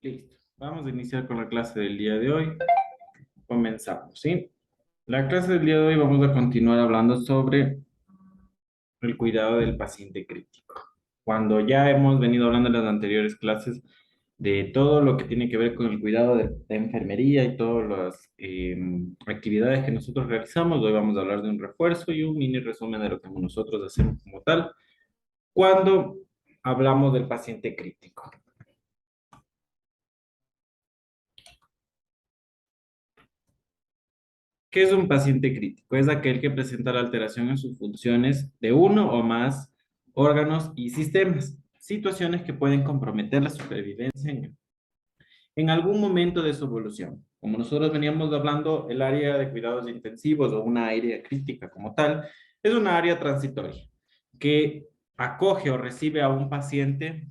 Listo. Vamos a iniciar con la clase del día de hoy. Comenzamos, ¿sí? La clase del día de hoy vamos a continuar hablando sobre el cuidado del paciente crítico. Cuando ya hemos venido hablando en las anteriores clases de todo lo que tiene que ver con el cuidado de enfermería y todas las actividades que nosotros realizamos, hoy vamos a hablar de un refuerzo y un mini resumen de lo que nosotros hacemos como tal cuando hablamos del paciente crítico. ¿Qué es un paciente crítico? Es aquel que presenta la alteración en sus funciones de uno o más órganos y sistemas, situaciones que pueden comprometer la supervivencia en algún momento de su evolución. Como nosotros veníamos hablando, el área de cuidados intensivos o una área crítica como tal, es una área transitoria que acoge o recibe a un paciente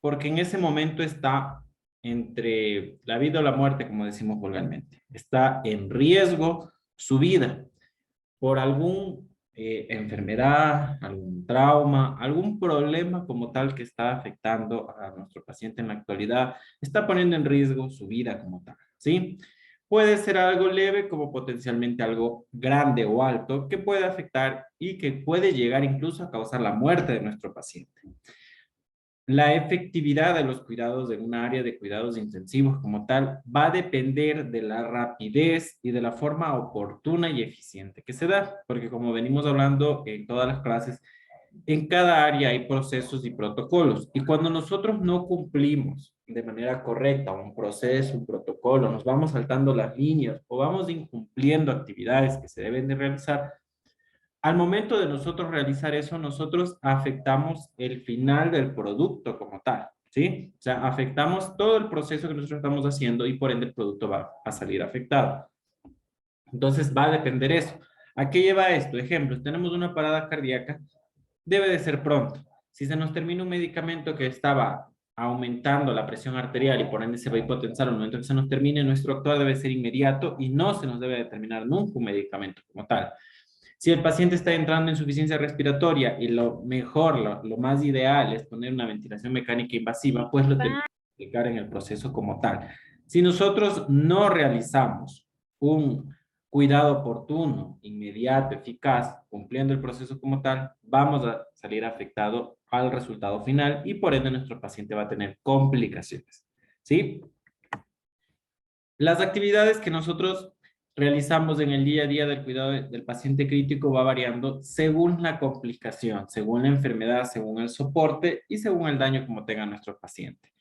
porque en ese momento está entre la vida o la muerte, como decimos vulgarmente. Está en riesgo su vida por algún enfermedad, algún trauma, algún problema como tal que está afectando a nuestro paciente en la actualidad, está poniendo en riesgo su vida como tal, ¿sí? Puede ser algo leve como potencialmente algo grande o alto que puede afectar y que puede llegar incluso a causar la muerte de nuestro paciente. La efectividad de los cuidados en un área de cuidados intensivos como tal va a depender de la rapidez y de la forma oportuna y eficiente que se da, porque como venimos hablando en todas las clases, en cada área hay procesos y protocolos, y cuando nosotros no cumplimos de manera correcta un proceso, un protocolo, nos vamos saltando las líneas o vamos incumpliendo actividades que se deben de realizar, al momento de nosotros realizar eso, nosotros afectamos el final del producto como tal, ¿sí? O sea, afectamos todo el proceso que nosotros estamos haciendo y por ende el producto va a salir afectado. Entonces va a depender eso. ¿A qué lleva esto? Ejemplos, tenemos una parada cardíaca, debe de ser pronto. Si se nos termina un medicamento que estaba aumentando la presión arterial y por ende se va a hipotensar al momento que se nos termine, nuestro actuar debe ser inmediato y no se nos debe determinar nunca un medicamento como tal. Si el paciente está entrando en insuficiencia respiratoria y lo mejor, lo más ideal es poner una ventilación mecánica invasiva, pues lo tenemos que aplicar en el proceso como tal. Si nosotros no realizamos un cuidado oportuno, inmediato, eficaz, cumpliendo el proceso como tal, vamos a salir afectado al resultado final y por ende nuestro paciente va a tener complicaciones. ¿Sí? Las actividades que nosotros realizamos en el día a día del cuidado del paciente crítico va variando según la complicación, según la enfermedad, según el soporte y según el daño como tenga nuestro paciente.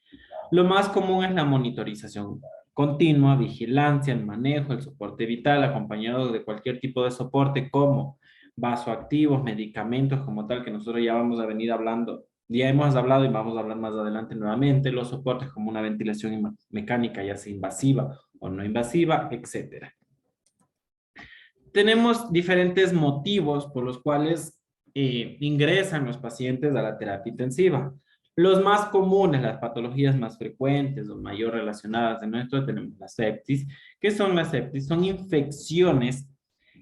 Lo más común es la monitorización continua, vigilancia, el manejo, el soporte vital, acompañado de cualquier tipo de soporte como vasoactivos, medicamentos como tal, que nosotros ya vamos a venir hablando, ya hemos hablado y vamos a hablar más adelante nuevamente, los soportes como una ventilación mecánica, ya sea invasiva o no invasiva, etcétera. Tenemos diferentes motivos por los cuales ingresan los pacientes a la terapia intensiva. Los más comunes, las patologías más frecuentes o mayor relacionadas de nuestro, tenemos la sepsis. ¿Qué son las sepsis? Son infecciones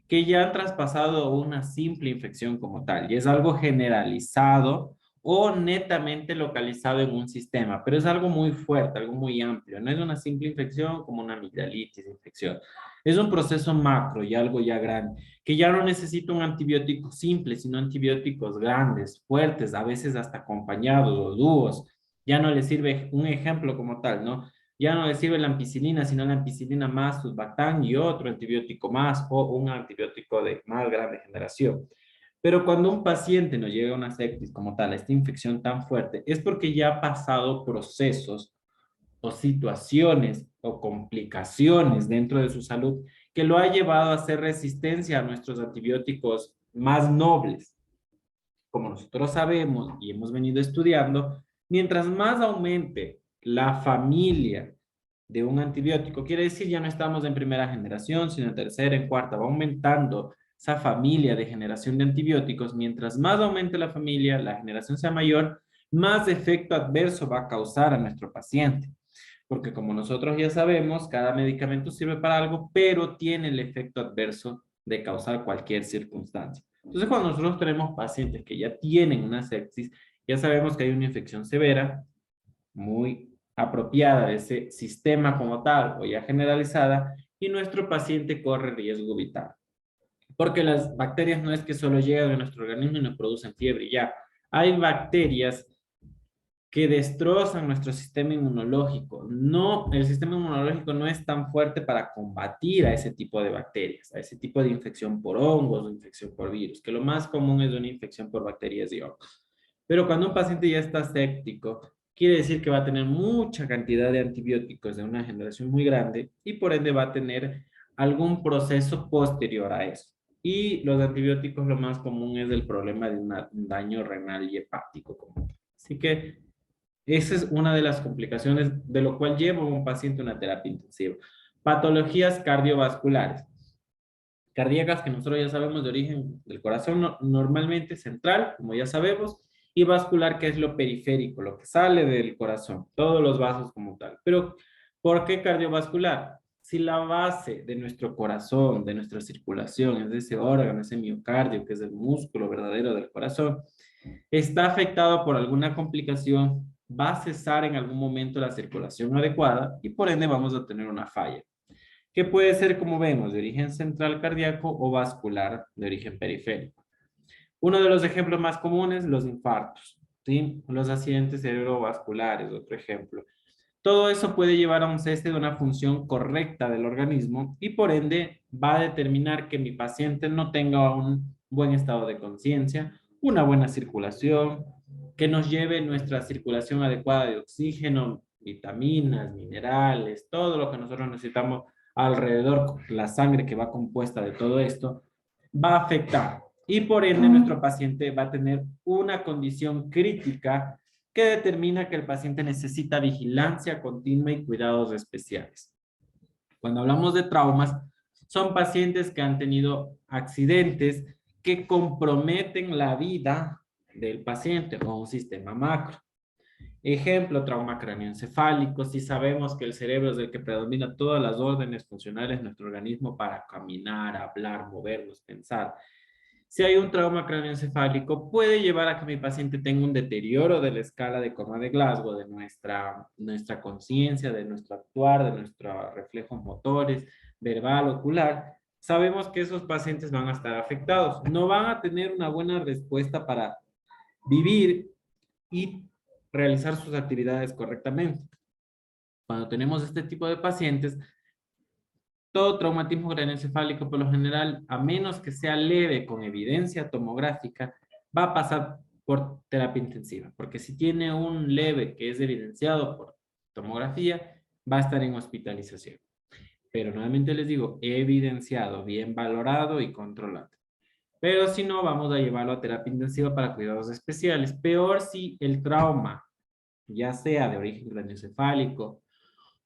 que ya han traspasado una simple infección como tal y es algo generalizado o netamente localizado en un sistema, pero es algo muy fuerte, algo muy amplio. No es una simple infección como una amigdalitis, infección. Es un proceso macro y algo ya grande, que ya no necesita un antibiótico simple, sino antibióticos grandes, fuertes, a veces hasta acompañados o dúos. Ya no le sirve un ejemplo como tal, ¿no? Ya no le sirve la ampicilina, sino la ampicilina más sulbactam y otro antibiótico más o un antibiótico de más grande generación. Pero cuando un paciente nos llega a una sepsis como tal, a esta infección tan fuerte, es porque ya ha pasado procesos o situaciones o complicaciones dentro de su salud que lo ha llevado a hacer resistencia a nuestros antibióticos más nobles. Como nosotros sabemos y hemos venido estudiando, mientras más aumente la familia de un antibiótico, quiere decir ya no estamos en primera generación, sino en tercera, en cuarta, va aumentando esa familia de generación de antibióticos, mientras más aumente la familia, la generación sea mayor, más efecto adverso va a causar a nuestro paciente. Porque como nosotros ya sabemos, cada medicamento sirve para algo, pero tiene el efecto adverso de causar cualquier circunstancia. Entonces, cuando nosotros tenemos pacientes que ya tienen una sepsis, ya sabemos que hay una infección severa, muy apropiada de ese sistema como tal o ya generalizada y nuestro paciente corre riesgo vital. Porque las bacterias no es que solo llegan a nuestro organismo y nos producen fiebre, ya. Hay bacterias que destrozan nuestro sistema inmunológico. No, el sistema inmunológico no es tan fuerte para combatir a ese tipo de bacterias, a ese tipo de infección por hongos o infección por virus, que lo más común es una infección por bacterias y hongos. Pero cuando un paciente ya está séptico, quiere decir que va a tener mucha cantidad de antibióticos de una generación muy grande y por ende va a tener algún proceso posterior a eso. Y los antibióticos lo más común es el problema de un daño renal y hepático. Así que esa es una de las complicaciones de lo cual lleva a un paciente a una terapia intensiva. Patologías cardiovasculares. Cardíacas que nosotros ya sabemos de origen del corazón, normalmente central, como ya sabemos, y vascular, que es lo periférico, lo que sale del corazón, todos los vasos como tal. Pero, ¿por qué cardiovascular? Si la base de nuestro corazón, de nuestra circulación, es de ese órgano, ese miocardio, que es el músculo verdadero del corazón, está afectado por alguna complicación, va a cesar en algún momento la circulación adecuada y por ende vamos a tener una falla, que puede ser, como vemos, de origen central cardíaco o vascular de origen periférico. Uno de los ejemplos más comunes, los infartos, ¿sí? Los accidentes cerebrovasculares, otro ejemplo. Todo eso puede llevar a un cese de una función correcta del organismo y por ende va a determinar que mi paciente no tenga un buen estado de conciencia, una buena circulación, que nos lleve nuestra circulación adecuada de oxígeno, vitaminas, minerales, todo lo que nosotros necesitamos alrededor, la sangre que va compuesta de todo esto, va a afectar. Y por ende nuestro paciente va a tener una condición crítica que determina que el paciente necesita vigilancia continua y cuidados especiales. Cuando hablamos de traumas, son pacientes que han tenido accidentes que comprometen la vida del paciente o un sistema macro. Ejemplo, trauma cráneoencefálico. Si sabemos que el cerebro es el que predomina todas las órdenes funcionales en nuestro organismo para caminar, hablar, movernos, pensar. Si hay un trauma cráneoencefálico, puede llevar a que mi paciente tenga un deterioro de la escala de coma de Glasgow, de nuestra conciencia, de nuestro actuar, de nuestros reflejos motores, verbal, ocular. Sabemos que esos pacientes van a estar afectados. No van a tener una buena respuesta para vivir y realizar sus actividades correctamente. Cuando tenemos este tipo de pacientes, todo traumatismo craneoencefálico, por lo general, a menos que sea leve con evidencia tomográfica, va a pasar por terapia intensiva, porque si tiene un leve que es evidenciado por tomografía, va a estar en hospitalización. Pero nuevamente les digo, evidenciado, bien valorado y controlado. Pero si no, vamos a llevarlo a terapia intensiva para cuidados especiales. Peor si el trauma, ya sea de origen craneoencefálico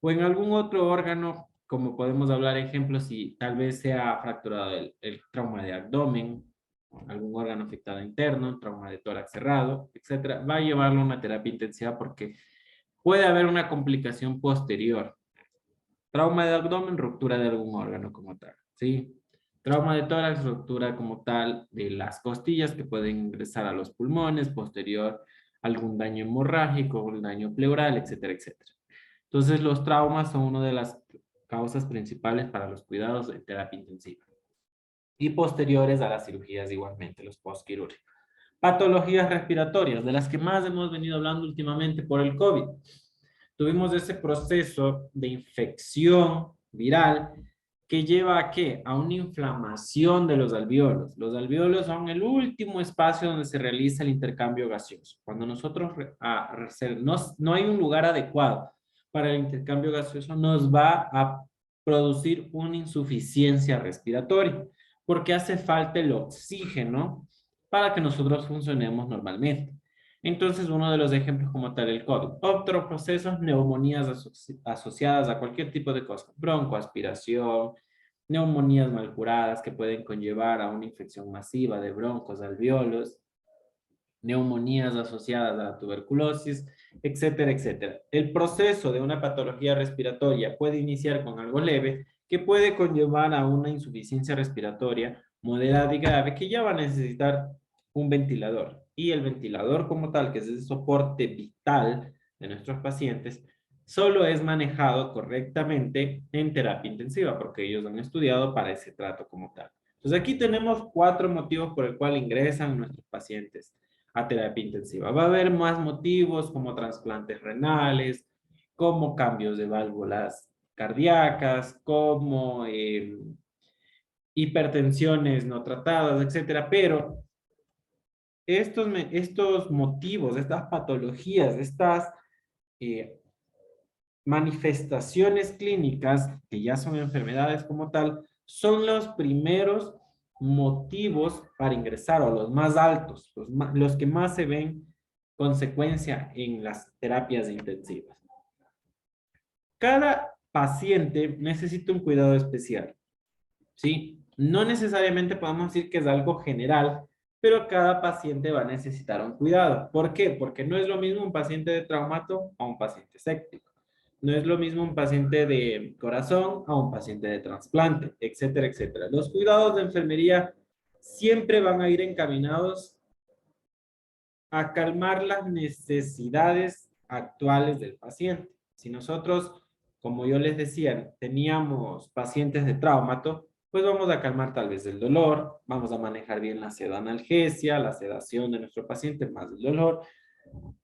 o en algún otro órgano, como podemos hablar ejemplos, si tal vez sea fracturado el trauma de abdomen, algún órgano afectado interno, trauma de tórax cerrado, etcétera, va a llevarlo a una terapia intensiva porque puede haber una complicación posterior. Trauma de abdomen, ruptura de algún órgano como tal, ¿sí? Trauma de tórax, ruptura como tal de las costillas que pueden ingresar a los pulmones, posterior algún daño hemorrágico, un daño pleural, etcétera, etcétera. Entonces, los traumas son una de las causas principales para los cuidados de terapia intensiva. Y posteriores a las cirugías igualmente, los postquirúrgicos. Patologías respiratorias, de las que más hemos venido hablando últimamente por el COVID. Tuvimos ese proceso de infección viral que lleva a ¿qué? A una inflamación de los alvéolos. Los alvéolos son el último espacio donde se realiza el intercambio gaseoso. Cuando nosotros no hay un lugar adecuado para el intercambio gaseoso, nos va a producir una insuficiencia respiratoria, porque hace falta el oxígeno para que nosotros funcionemos normalmente. Entonces, uno de los ejemplos como tal, el COVID. Otros procesos, neumonías asociadas a cualquier tipo de cosa. Broncoaspiración, neumonías mal curadas que pueden conllevar a una infección masiva de broncos, alvéolos, neumonías asociadas a la tuberculosis, etcétera, etcétera. El proceso de una patología respiratoria puede iniciar con algo leve que puede conllevar a una insuficiencia respiratoria moderada y grave que ya va a necesitar un ventilador. Y el ventilador como tal, que es el soporte vital de nuestros pacientes, solo es manejado correctamente en terapia intensiva, porque ellos han estudiado para ese trato como tal. Entonces aquí tenemos 4 motivos por el cual ingresan nuestros pacientes a terapia intensiva. Va a haber más motivos como trasplantes renales, como cambios de válvulas cardíacas, como hipertensiones no tratadas, etcétera. Pero estos motivos, estas patologías, estas eh, manifestaciones clínicas, que ya son enfermedades como tal, son los primeros motivos para ingresar, o los más altos, los que más se ven consecuencia en las terapias intensivas. Cada paciente necesita un cuidado especial, ¿sí? No necesariamente podemos decir que es algo general, pero cada paciente va a necesitar un cuidado. ¿Por qué? Porque no es lo mismo un paciente de traumato a un paciente séptico. No es lo mismo un paciente de corazón a un paciente de trasplante, etcétera, etcétera. Los cuidados de enfermería siempre van a ir encaminados a calmar las necesidades actuales del paciente. Si nosotros, como yo les decía, teníamos pacientes de traumato, pues vamos a calmar tal vez el dolor, vamos a manejar bien la sedanalgesia, la sedación de nuestro paciente, más el dolor.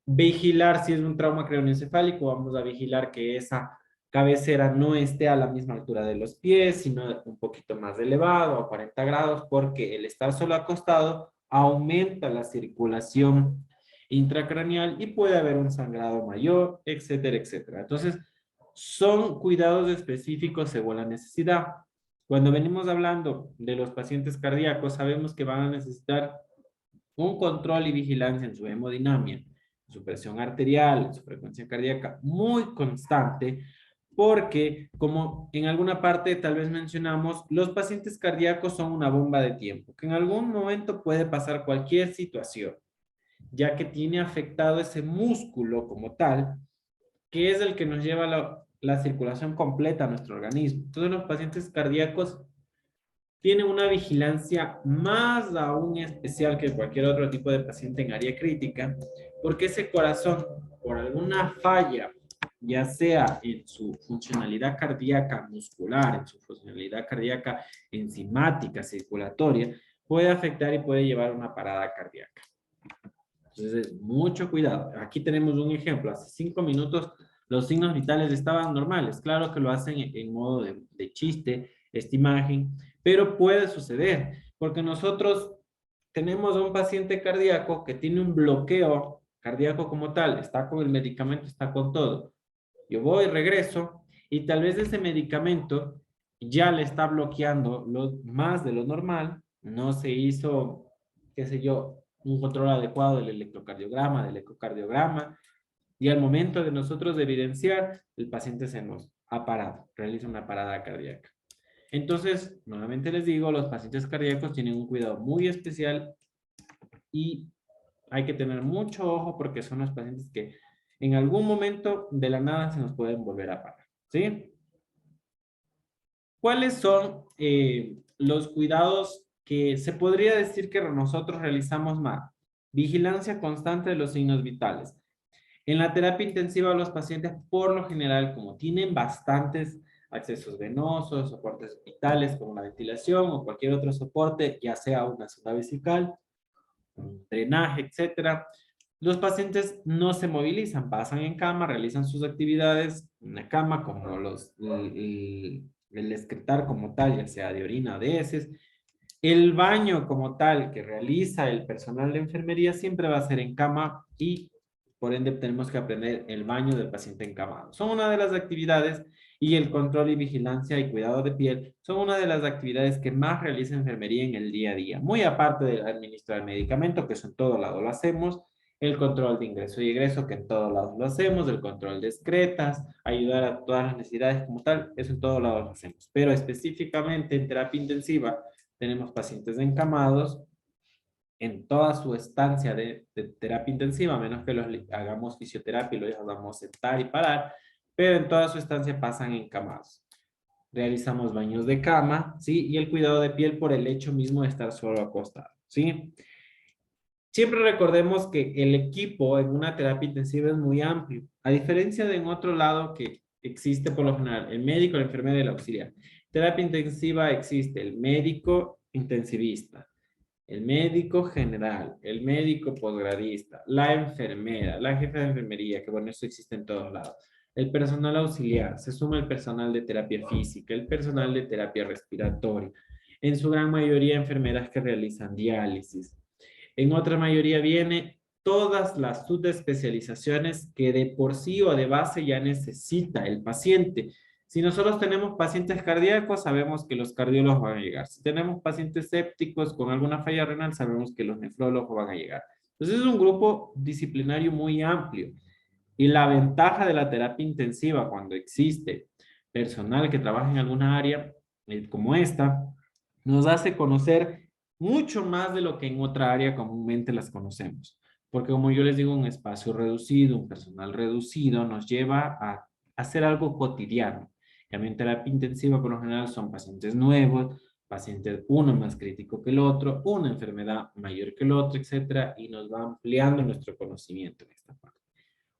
Vigilar si es un trauma craneoencefálico, vamos a vigilar que esa cabecera no esté a la misma altura de los pies, sino un poquito más elevado, a 40 grados, porque el estar solo acostado aumenta la circulación intracraneal y puede haber un sangrado mayor, etcétera, etcétera. Entonces, son cuidados específicos según la necesidad. Cuando venimos hablando de los pacientes cardíacos, sabemos que van a necesitar un control y vigilancia en su hemodinamia, su presión arterial, su frecuencia cardíaca muy constante, porque como en alguna parte tal vez mencionamos, los pacientes cardíacos son una bomba de tiempo, que en algún momento puede pasar cualquier situación, ya que tiene afectado ese músculo como tal, que es el que nos lleva la circulación completa a nuestro organismo. Todos los pacientes cardíacos tiene una vigilancia más aún especial que cualquier otro tipo de paciente en área crítica, porque ese corazón, por alguna falla, ya sea en su funcionalidad cardíaca muscular, en su funcionalidad cardíaca enzimática, circulatoria, puede afectar y puede llevar a una parada cardíaca. Entonces, mucho cuidado. Aquí tenemos un ejemplo. Hace 5 minutos los signos vitales estaban normales. Claro que lo hacen en modo de chiste, esta imagen, pero puede suceder, porque nosotros tenemos a un paciente cardíaco que tiene un bloqueo cardíaco como tal, está con el medicamento, está con todo. Yo voy, regreso, y tal vez ese medicamento ya le está bloqueando más de lo normal, no se hizo, qué sé yo, un control adecuado del electrocardiograma, del ecocardiograma, y al momento de nosotros evidenciar, el paciente se nos ha parado, realiza una parada cardíaca. Entonces, nuevamente les digo, los pacientes cardíacos tienen un cuidado muy especial y hay que tener mucho ojo porque son los pacientes que en algún momento de la nada se nos pueden volver a parar, ¿sí? ¿Cuáles son los cuidados que se podría decir que nosotros realizamos más? Vigilancia constante de los signos vitales. En la terapia intensiva, los pacientes, por lo general, como tienen bastantes accesos venosos, soportes vitales como la ventilación o cualquier otro soporte, ya sea una sonda vesical, un drenaje, etcétera, los pacientes no se movilizan, pasan en cama, realizan sus actividades en la cama, como el excretar como tal, ya sea de orina o de heces. El baño como tal que realiza el personal de enfermería siempre va a ser en cama y por ende tenemos que aprender el baño del paciente encamado. Son una de las actividades y el control y vigilancia y cuidado de piel son una de las actividades que más realiza enfermería en el día a día. Muy aparte de administrar el medicamento, que eso en todo lado lo hacemos, el control de ingreso y egreso, que en todos lados lo hacemos, el control de excretas, ayudar a todas las necesidades como tal, eso en todos lados lo hacemos. Pero específicamente en terapia intensiva, tenemos pacientes encamados en toda su estancia de terapia intensiva, a menos que los hagamos fisioterapia y los hagamos sentar y parar, pero en toda su estancia pasan encamados. Realizamos baños de cama, ¿sí? Y el cuidado de piel por el hecho mismo de estar solo acostado, ¿sí? Siempre recordemos que el equipo en una terapia intensiva es muy amplio, a diferencia de en otro lado que existe por lo general el médico, la enfermera y el auxiliar. Terapia intensiva existe el médico intensivista, el médico general, el médico posgradista, la enfermera, la jefa de enfermería, que bueno, eso existe en todos lados. El personal auxiliar, se suma el personal de terapia física, el personal de terapia respiratoria, en su gran mayoría enfermeras que realizan diálisis. En otra mayoría viene todas las subespecializaciones que de por sí o de base ya necesita el paciente. Si nosotros tenemos pacientes cardíacos, sabemos que los cardiólogos van a llegar. Si tenemos pacientes sépticos con alguna falla renal, sabemos que los nefrólogos van a llegar. Entonces es un grupo disciplinario muy amplio. Y la ventaja de la terapia intensiva cuando existe personal que trabaja en alguna área como esta, nos hace conocer mucho más de lo que en otra área comúnmente las conocemos. Porque como yo les digo, un espacio reducido, un personal reducido, nos lleva a hacer algo cotidiano. En terapia intensiva, por lo general, son pacientes nuevos, pacientes uno más crítico que el otro, una enfermedad mayor que el otro, etcétera, y nos va ampliando nuestro conocimiento en esta parte.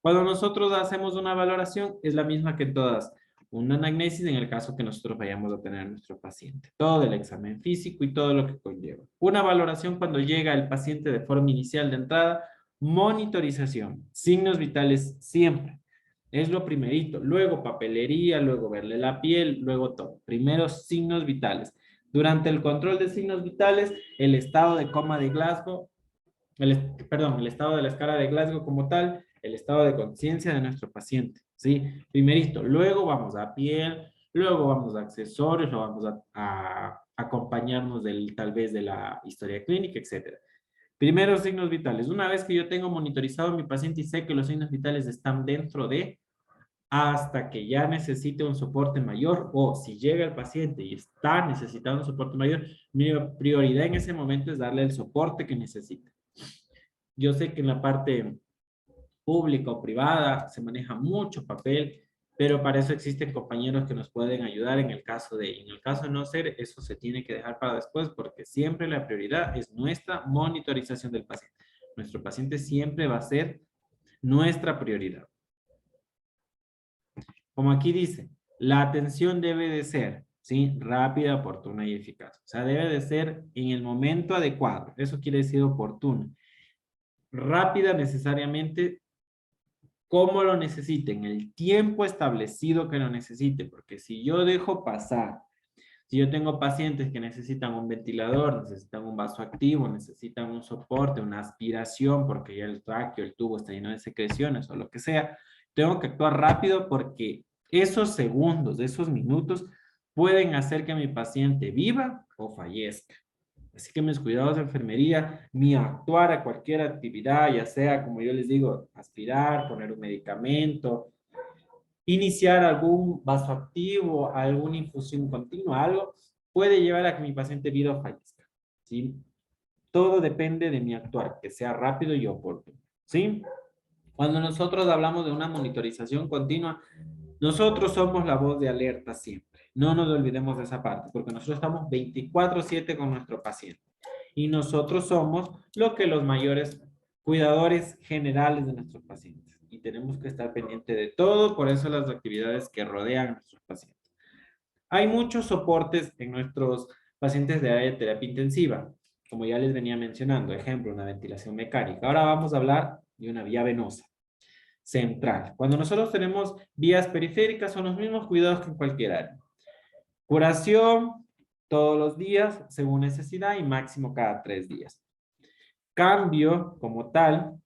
Cuando nosotros hacemos una valoración, es la misma que todas. Una anamnesis en el caso que nosotros vayamos a tener a nuestro paciente. Todo el examen físico y todo lo que conlleva. Una valoración cuando llega el paciente de forma inicial de entrada. Monitorización. Signos vitales siempre. Es lo primerito. Luego papelería, luego verle la piel, luego todo. Primero signos vitales. Durante el control de signos vitales, el estado de coma de Glasgow, el estado de la escala de Glasgow como tal, el estado de conciencia de nuestro paciente, ¿sí? Primerito, luego vamos a piel, luego vamos a accesorios, luego vamos a acompañarnos tal vez de la historia clínica, etcétera. Primeros signos vitales. Una vez que yo tengo monitorizado a mi paciente y sé que los signos vitales están dentro de, hasta que ya necesite un soporte mayor o si llega el paciente y está necesitando un soporte mayor, mi prioridad en ese momento es darle el soporte que necesita. Yo sé que en la parte pública o privada se maneja mucho papel, pero para eso existen compañeros que nos pueden ayudar en el caso de no ser, eso se tiene que dejar para después porque siempre la prioridad es nuestra monitorización del paciente. Nuestro paciente siempre va a ser nuestra prioridad. Como aquí dice, la atención debe de ser, ¿sí? Rápida, oportuna y eficaz. O sea, debe de ser en el momento adecuado. Eso quiere decir oportuna. Rápida necesariamente como lo necesiten, el tiempo establecido que lo necesite, porque si yo dejo pasar, si yo tengo pacientes que necesitan un ventilador, necesitan un vaso activo, necesitan un soporte, una aspiración, porque ya el tráqueo, el tubo está lleno de secreciones o lo que sea, tengo que actuar rápido porque esos segundos, esos minutos pueden hacer que mi paciente viva o fallezca. Así que mis cuidados de enfermería, mi actuar a cualquier actividad, ya sea, como yo les digo, aspirar, poner un medicamento, iniciar algún vasoactivo, alguna infusión continua, algo, puede llevar a que mi paciente viva o fallezca. ¿Sí? Todo depende de mi actuar, que sea rápido y oportuno. ¿Sí? Cuando nosotros hablamos de una monitorización continua, nosotros somos la voz de alerta siempre. No nos olvidemos de esa parte, porque nosotros estamos 24/7 con nuestro paciente. Y nosotros somos lo que los mayores cuidadores generales de nuestros pacientes. Y tenemos que estar pendiente de todo, por eso las actividades que rodean a nuestros pacientes. Hay muchos soportes en nuestros pacientes de área de terapia intensiva, como ya les venía mencionando, ejemplo, una ventilación mecánica. Ahora vamos a hablar de una vía venosa central. Cuando nosotros tenemos vías periféricas, son los mismos cuidados que en cualquier área. Curación todos los días, según necesidad, y máximo cada 3 días. Cambio, como tal,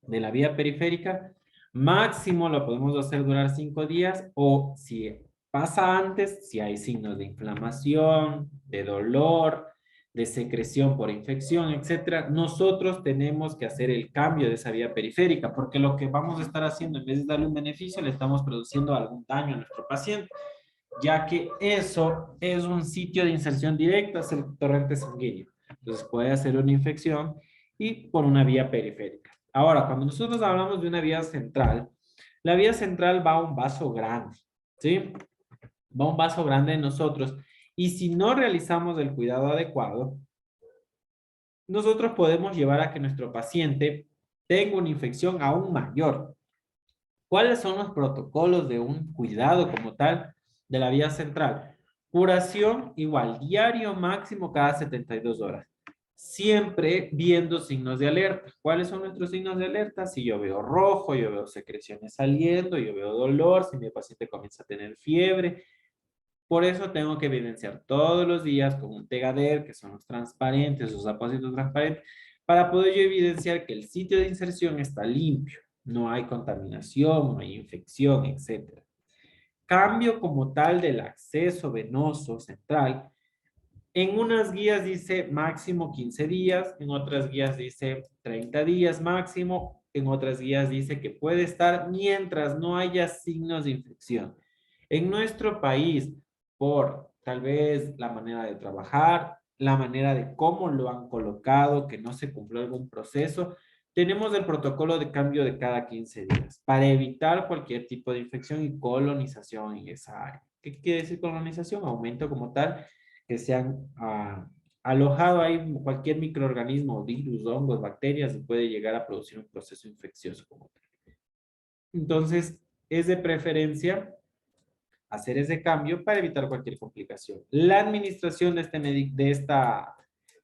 de la vía periférica, máximo lo podemos hacer durar 5 días, o si pasa antes, si hay signos de inflamación, de dolor, de secreción por infección, etcétera, nosotros tenemos que hacer el cambio de esa vía periférica, porque lo que vamos a estar haciendo, en vez de darle un beneficio, le estamos produciendo algún daño a nuestro paciente, ya que eso es un sitio de inserción directa hacia el torrente sanguíneo. Entonces puede hacer una infección y por una vía periférica. Ahora, cuando nosotros hablamos de una vía central, la vía central va a un vaso grande, ¿sí? Va a un vaso grande en nosotros. Y si no realizamos el cuidado adecuado, nosotros podemos llevar a que nuestro paciente tenga una infección aún mayor. ¿Cuáles son los protocolos de un cuidado como tal de la vía central? Curación igual, diario máximo cada 72 horas. Siempre viendo signos de alerta. ¿Cuáles son nuestros signos de alerta? Si yo veo rojo, yo veo secreciones saliendo, yo veo dolor, si mi paciente comienza a tener fiebre. Por eso tengo que evidenciar todos los días con un Tegader, que son los transparentes, los apósitos transparentes, para poder yo evidenciar que el sitio de inserción está limpio, no hay contaminación, no hay infección, etc. Cambio como tal del acceso venoso central. En unas guías dice máximo 15 días, en otras guías dice 30 días máximo, en otras guías dice que puede estar mientras no haya signos de infección. En nuestro país, por tal vez la manera de trabajar, la manera de cómo lo han colocado, que no se cumplió algún proceso, tenemos el protocolo de cambio de cada 15 días para evitar cualquier tipo de infección y colonización en esa área. ¿Qué quiere decir colonización? Aumento como tal que se han alojado ahí cualquier microorganismo, virus, hongos, bacterias, y puede llegar a producir un proceso infeccioso como tal. Entonces, es de preferencia hacer ese cambio para evitar cualquier complicación. La administración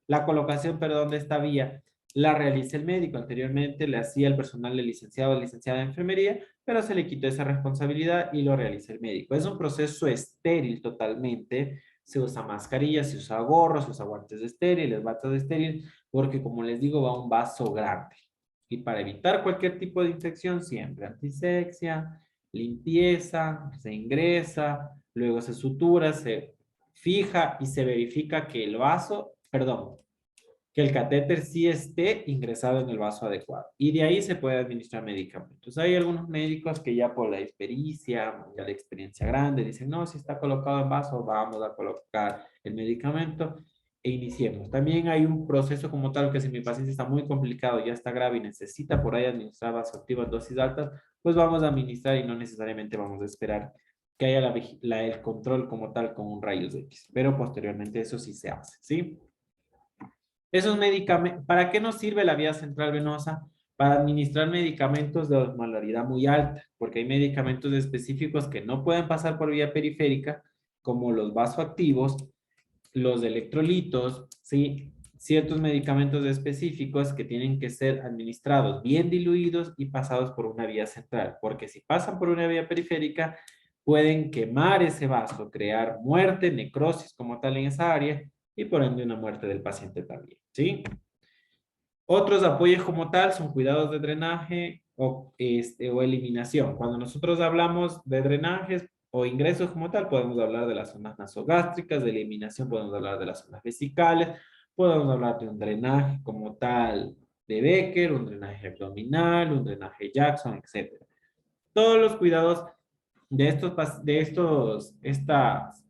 la colocación, perdón, de esta vía la realiza el médico. Anteriormente le hacía el personal de licenciado o licenciada de enfermería, pero se le quitó esa responsabilidad y lo realiza el médico. Es un proceso estéril totalmente. Se usa mascarilla, se usa gorros, se usa guantes estériles, batas estériles, porque como les digo, va un vaso grande. Y para evitar cualquier tipo de infección, siempre antisexia, limpieza, se ingresa, luego se sutura, se fija y se verifica que el vaso, perdón, que el catéter sí esté ingresado en el vaso adecuado. Y de ahí se puede administrar medicamentos. Hay algunos médicos que ya por la experiencia, ya la experiencia grande, dicen, no, si está colocado en vaso, vamos a colocar el medicamento e iniciemos. También hay un proceso como tal que si mi paciente está muy complicado, ya está grave y necesita por ahí administrar vasoactivo en dosis altas, pues vamos a administrar y no necesariamente vamos a esperar que haya el control como tal con un rayos X. Pero posteriormente eso sí se hace, ¿sí? Esos medicamentos, ¿para qué nos sirve la vía central venosa? Para administrar medicamentos de osmolaridad muy alta, porque hay medicamentos específicos que no pueden pasar por vía periférica, como los vasoactivos, los electrolitos, ¿sí? Ciertos medicamentos específicos que tienen que ser administrados bien diluidos y pasados por una vía central, porque si pasan por una vía periférica, pueden quemar ese vaso, crear muerte, necrosis como tal en esa área y por ende una muerte del paciente también, ¿sí? Otros apoyos como tal son cuidados de drenaje o eliminación. Cuando nosotros hablamos de drenajes o ingresos como tal, podemos hablar de las zonas nasogástricas, de eliminación podemos hablar de las zonas vesicales, podemos hablar de un drenaje como tal de Becker, un drenaje abdominal, un drenaje Jackson, etc. Todos los cuidados estos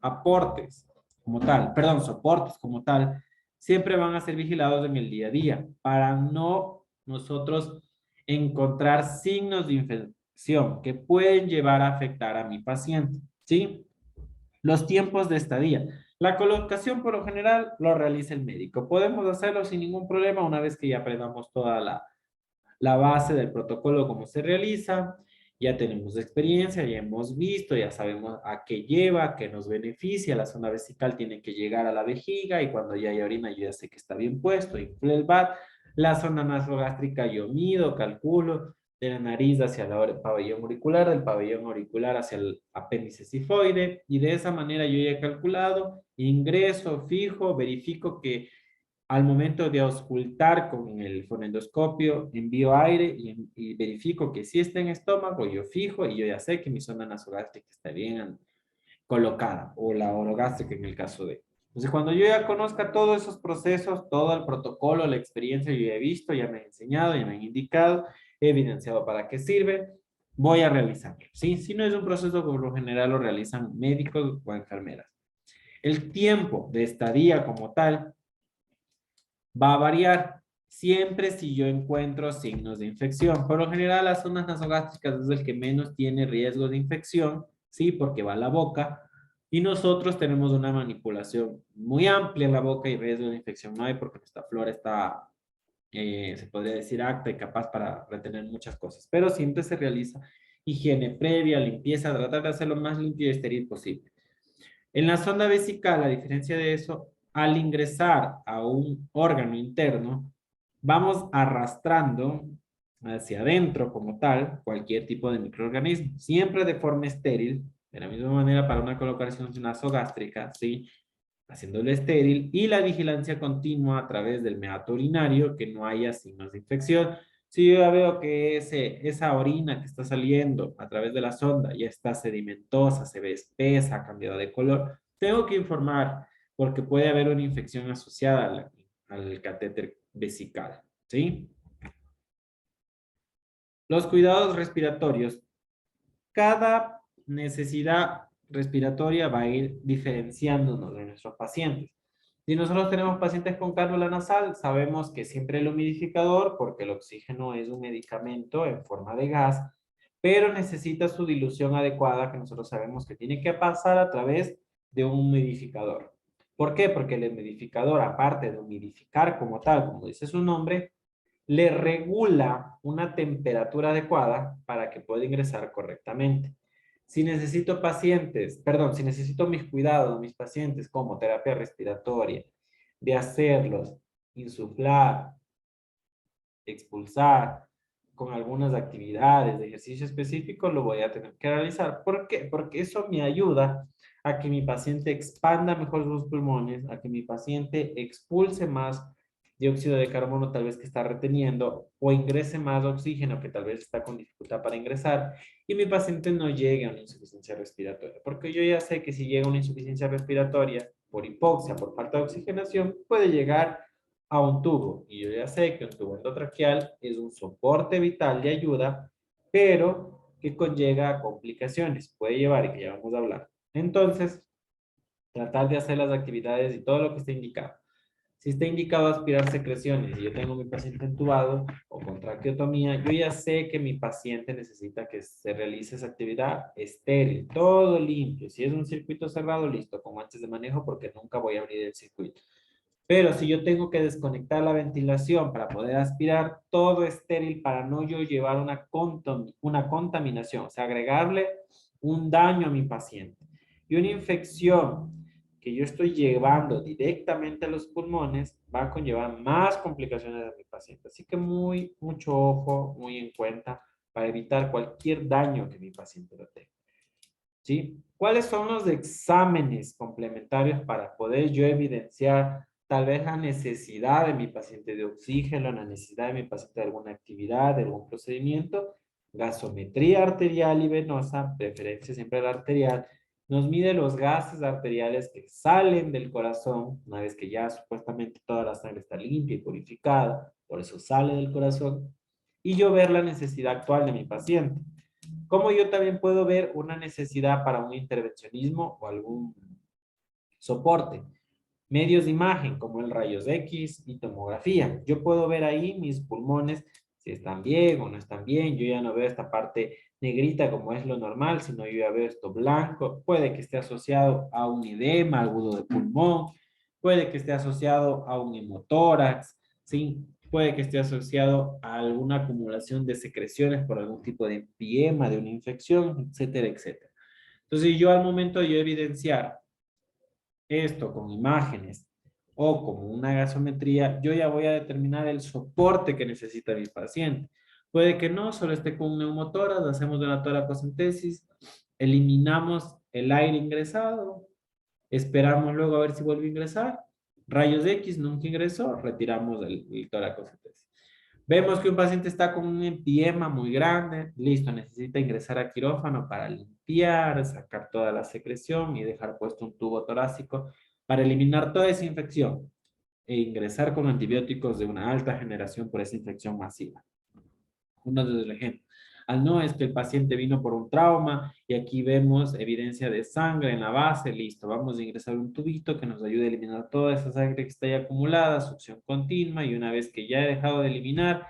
aportes como tal, perdón, soportes como tal, siempre van a ser vigilados en el día a día para no nosotros encontrar signos de infección que pueden llevar a afectar a mi paciente, ¿sí? Los tiempos de estadía. La colocación por lo general lo realiza el médico. Podemos hacerlo sin ningún problema una vez que ya aprendamos toda la base del protocolo, cómo se realiza, ya tenemos experiencia, ya hemos visto, ya sabemos a qué lleva, a qué nos beneficia, la zona vesical tiene que llegar a la vejiga y cuando ya hay orina yo ya sé que está bien puesto, inflé el BAT, la zona nasogástrica yo mido, calculo, de la nariz hacia el pabellón auricular, del pabellón auricular hacia el apéndice sifoide y de esa manera yo ya he calculado, ingreso, fijo, verifico que al momento de auscultar con el fonendoscopio, envío aire y verifico que si está en estómago, yo fijo y yo ya sé que mi zona nasogástrica está bien colocada, o la orogástrica en el caso de. Entonces, cuando yo ya conozca todos esos procesos, todo el protocolo, la experiencia, yo ya he visto, ya me han enseñado, ya me han indicado, he evidenciado para qué sirve, voy a realizarlo. ¿Sí? Si no es un proceso, por lo general lo realizan médicos o enfermeras. El tiempo de estadía como tal va a variar siempre si yo encuentro signos de infección. Por lo general, las zonas nasogástricas es el que menos tiene riesgo de infección, ¿sí? Porque va a la boca Y nosotros tenemos una manipulación muy amplia en la boca y riesgo de infección no hay porque nuestra flora está, se podría decir, apta y capaz para retener muchas cosas. Pero siempre se realiza higiene previa, limpieza, tratar de hacerlo más limpio y estéril posible. En la sonda vesical, a diferencia de eso, al ingresar a un órgano interno, vamos arrastrando hacia adentro como tal cualquier tipo de microorganismo, siempre de forma estéril, de la misma manera para una colocación nasogástrica, ¿sí? Haciéndolo estéril y la vigilancia continua a través del meato urinario, que no haya signos de infección. Si yo ya veo que esa orina que está saliendo a través de la sonda ya está sedimentosa, se ve espesa, ha cambiado de color, tengo que informar porque puede haber una infección asociada al catéter vesical, ¿sí? Los cuidados respiratorios. Cada necesidad respiratoria va a ir diferenciándonos de nuestros pacientes. Si nosotros tenemos pacientes con cánula nasal, sabemos que siempre el humidificador, porque el oxígeno es un medicamento en forma de gas, pero necesita su dilución adecuada, que nosotros sabemos que tiene que pasar a través de un humidificador. ¿Por qué? Porque el humidificador, aparte de humidificar como tal, como dice su nombre, le regula una temperatura adecuada para que pueda ingresar correctamente. Si necesito pacientes, perdón, si necesito mis cuidados, mis pacientes como terapia respiratoria, de hacerlos insuflar, expulsar con algunas actividades de ejercicio específico, lo voy a tener que realizar. ¿Por qué? Porque eso me ayuda a que mi paciente expanda mejor sus pulmones, a que mi paciente expulse más dióxido de carbono tal vez que está reteniendo o ingrese más oxígeno que tal vez está con dificultad para ingresar y mi paciente no llegue a una insuficiencia respiratoria. Porque yo ya sé que si llega a una insuficiencia respiratoria por hipoxia, por falta de oxigenación, puede llegar a un tubo. Y yo ya sé que un tubo endotraqueal es un soporte vital de ayuda, pero que conlleva complicaciones. Puede llevar, y que ya vamos a hablar. Entonces, tratar de hacer las actividades y todo lo que esté indicado. Si está indicado aspirar secreciones y yo tengo mi paciente entubado o con traqueotomía, yo ya sé que mi paciente necesita que se realice esa actividad estéril, todo limpio. Si es un circuito cerrado, listo, con guantes de manejo porque nunca voy a abrir el circuito. Pero si yo tengo que desconectar la ventilación para poder aspirar, todo estéril para no yo llevar una contaminación, o sea, agregarle un daño a mi paciente. Y una infección que yo estoy llevando directamente a los pulmones va a conllevar más complicaciones a mi paciente. Así que mucho ojo, muy en cuenta para evitar cualquier daño que mi paciente lo tenga. ¿Sí? ¿Cuáles son los exámenes complementarios para poder yo evidenciar tal vez la necesidad de mi paciente de oxígeno, la necesidad de mi paciente de alguna actividad, de algún procedimiento? Gasometría arterial y venosa, preferencia siempre la arterial, nos mide los gases arteriales que salen del corazón, una vez que ya supuestamente toda la sangre está limpia y purificada, por eso sale del corazón, y yo ver la necesidad actual de mi paciente. ¿Cómo yo también puedo ver una necesidad para un intervencionismo o algún soporte? Medios de imagen como el rayos X y tomografía. Yo puedo ver ahí mis pulmones si están bien o no están bien. Yo ya no veo esta parte negrita como es lo normal, sino yo ya veo esto blanco. Puede que esté asociado a un edema agudo de pulmón, puede que esté asociado a un hemotórax, ¿sí? Puede que esté asociado a alguna acumulación de secreciones por algún tipo de empiema, de una infección, etcétera, etcétera. Entonces yo al momento de yo evidenciar esto con imágenes o como una gasometría, yo ya voy a determinar el soporte que necesita mi paciente. Puede que no, solo esté con un neumotórax, hacemos una toracocentesis, eliminamos el aire ingresado, esperamos luego a ver si vuelve a ingresar, rayos X, nunca ingresó, retiramos el toracocentesis. Vemos que un paciente está con un empiema muy grande, listo, necesita ingresar a quirófano para limpiar, sacar toda la secreción y dejar puesto un tubo torácico para eliminar toda esa infección e ingresar con antibióticos de una alta generación por esa infección masiva. Uno de los ejemplos. Al no es que el paciente vino por un trauma y aquí vemos evidencia de sangre en la base, listo, vamos a ingresar un tubito que nos ayude a eliminar toda esa sangre que está ahí acumulada, succión continua y una vez que ya he dejado de eliminar,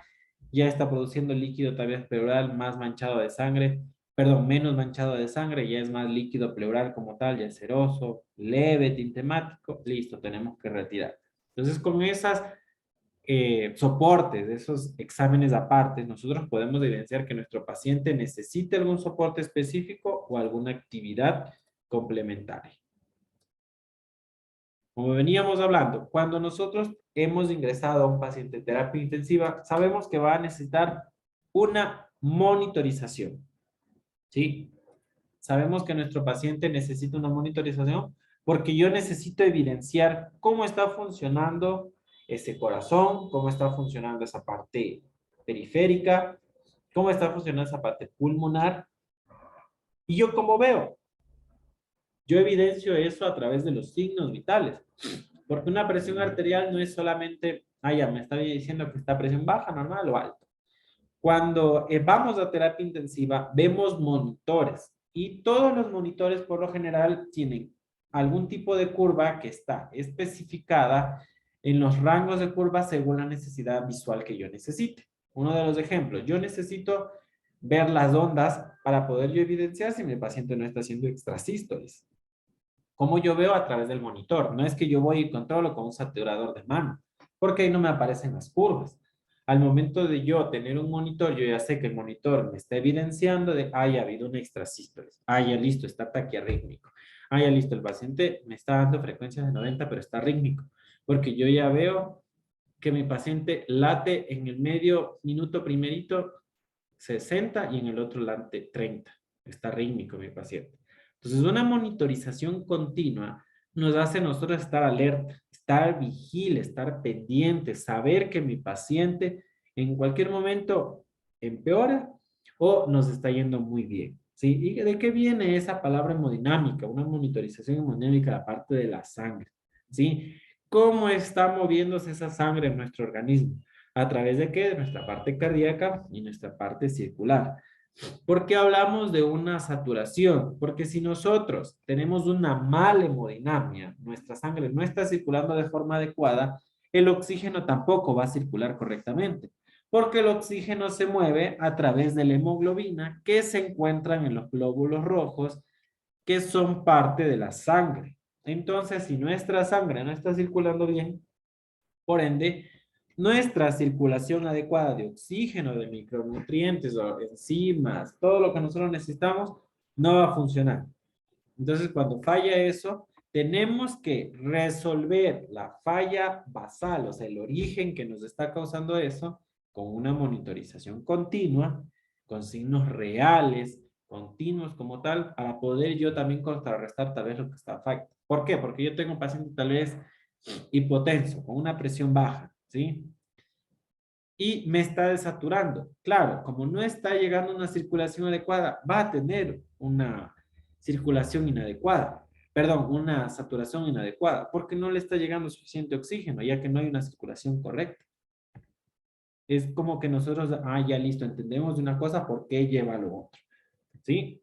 ya está produciendo líquido tal vez pleural más manchado de sangre, perdón, menos manchado de sangre, ya es más líquido pleural como tal, ya es seroso, leve, tintemático, listo, tenemos que retirar. Entonces, con esas soportes, esos exámenes aparte, nosotros podemos evidenciar que nuestro paciente necesite algún soporte específico o alguna actividad complementaria. Como veníamos hablando, cuando nosotros hemos ingresado a un paciente en terapia intensiva, sabemos que va a necesitar una monitorización, ¿sí? Sabemos que nuestro paciente necesita una monitorización porque yo necesito evidenciar cómo está funcionando ese corazón, cómo está funcionando esa parte periférica, cómo está funcionando esa parte pulmonar. Y yo cómo veo, yo evidencio eso a través de los signos vitales, porque una presión arterial no es solamente, ah, ya me está diciendo que está presión baja, normal o alta. Cuando vamos a terapia intensiva, vemos monitores y todos los monitores por lo general tienen algún tipo de curva que está especificada en los rangos de curva según la necesidad visual que yo necesite. Uno de los ejemplos, yo necesito ver las ondas para poder yo evidenciar si mi paciente no está haciendo extrasístoles. ¿Cómo yo veo? A través del monitor. No es que yo voy y controlo con un saturador de mano, porque ahí no me aparecen las curvas. Al momento de yo tener un monitor, yo ya sé que el monitor me está evidenciando de, ah, ya ha habido una extrasístoles. Ah, ya listo, está taquiarrítmico. Ah, ya listo, el paciente me está dando frecuencias de 90, pero está rítmico. Porque yo ya veo que mi paciente late en el medio minuto primerito 60 y en el otro late 30. Está rítmico mi paciente. Entonces, una monitorización continua nos hace nosotros estar alerta, estar vigile, estar pendiente, saber que mi paciente en cualquier momento empeora o nos está yendo muy bien. ¿Sí? ¿Y de qué viene esa palabra hemodinámica? Una monitorización hemodinámica, la parte de la sangre. ¿Sí? ¿Cómo está moviéndose esa sangre en nuestro organismo? ¿A través de qué? De nuestra parte cardíaca y nuestra parte circular. ¿Por qué hablamos de una saturación? Porque si nosotros tenemos una mala hemodinamia, nuestra sangre no está circulando de forma adecuada, el oxígeno tampoco va a circular correctamente, porque el oxígeno se mueve a través de la hemoglobina que se encuentran en los glóbulos rojos, que son parte de la sangre. Entonces, si nuestra sangre no está circulando bien, por ende, nuestra circulación adecuada de oxígeno, de micronutrientes o enzimas, todo lo que nosotros necesitamos, no va a funcionar. Entonces, cuando falla eso, tenemos que resolver la falla basal, o sea, el origen que nos está causando eso, con una monitorización continua, con signos reales, continuos como tal, para poder yo también contrarrestar tal vez lo que está falla. ¿Por qué? Porque yo tengo un paciente tal vez hipotenso, con una presión baja, ¿sí? Y me está desaturando. Claro, como no está llegando una circulación adecuada, va a tener una circulación inadecuada, perdón, una saturación inadecuada, porque no le está llegando suficiente oxígeno, ya que no hay una circulación correcta. Es como que nosotros, ah, ya listo, entendemos de una cosa, ¿por qué lleva lo otro? ¿Sí?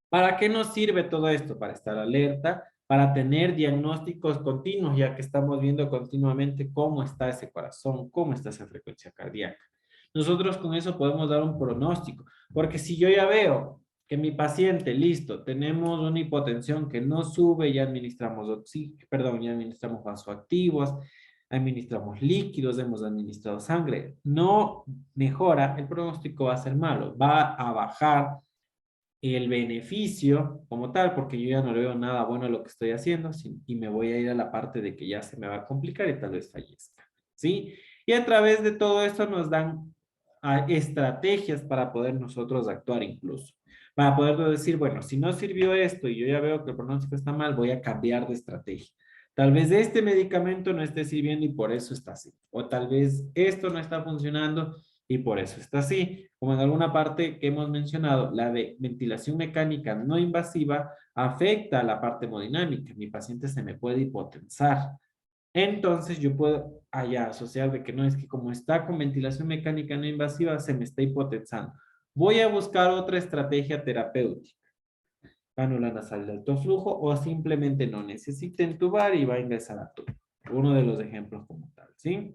¿Para qué nos sirve todo esto? Para estar alerta, para tener diagnósticos continuos, ya que estamos viendo continuamente cómo está ese corazón, cómo está esa frecuencia cardíaca. Nosotros con eso podemos dar un pronóstico, porque si yo ya veo que mi paciente, listo, tenemos una hipotensión que no sube, ya administramos oxígeno, perdón, ya administramos vasoactivos, administramos líquidos, hemos administrado sangre, no mejora, el pronóstico va a ser malo, va a bajar el beneficio como tal, porque yo ya no le veo nada bueno a lo que estoy haciendo y me voy a ir a la parte de que ya se me va a complicar y tal vez fallezca, ¿sí? Y a través de todo esto nos dan estrategias para poder nosotros actuar incluso. Para poder decir, bueno, si no sirvió esto y yo ya veo que el pronóstico está mal, voy a cambiar de estrategia. Tal vez este medicamento no esté sirviendo y por eso está así. O tal vez esto no está funcionando y por eso está así. Como en alguna parte que hemos mencionado, la de ventilación mecánica no invasiva afecta a la parte hemodinámica. Mi paciente se me puede hipotensar. Entonces yo puedo allá asociar de que no es que como está con ventilación mecánica no invasiva, se me está hipotensando. Voy a buscar otra estrategia terapéutica. Cánula nasal de alto flujo o simplemente no necesita entubar y va a ingresar a tubo. Uno de los ejemplos como tal, ¿sí?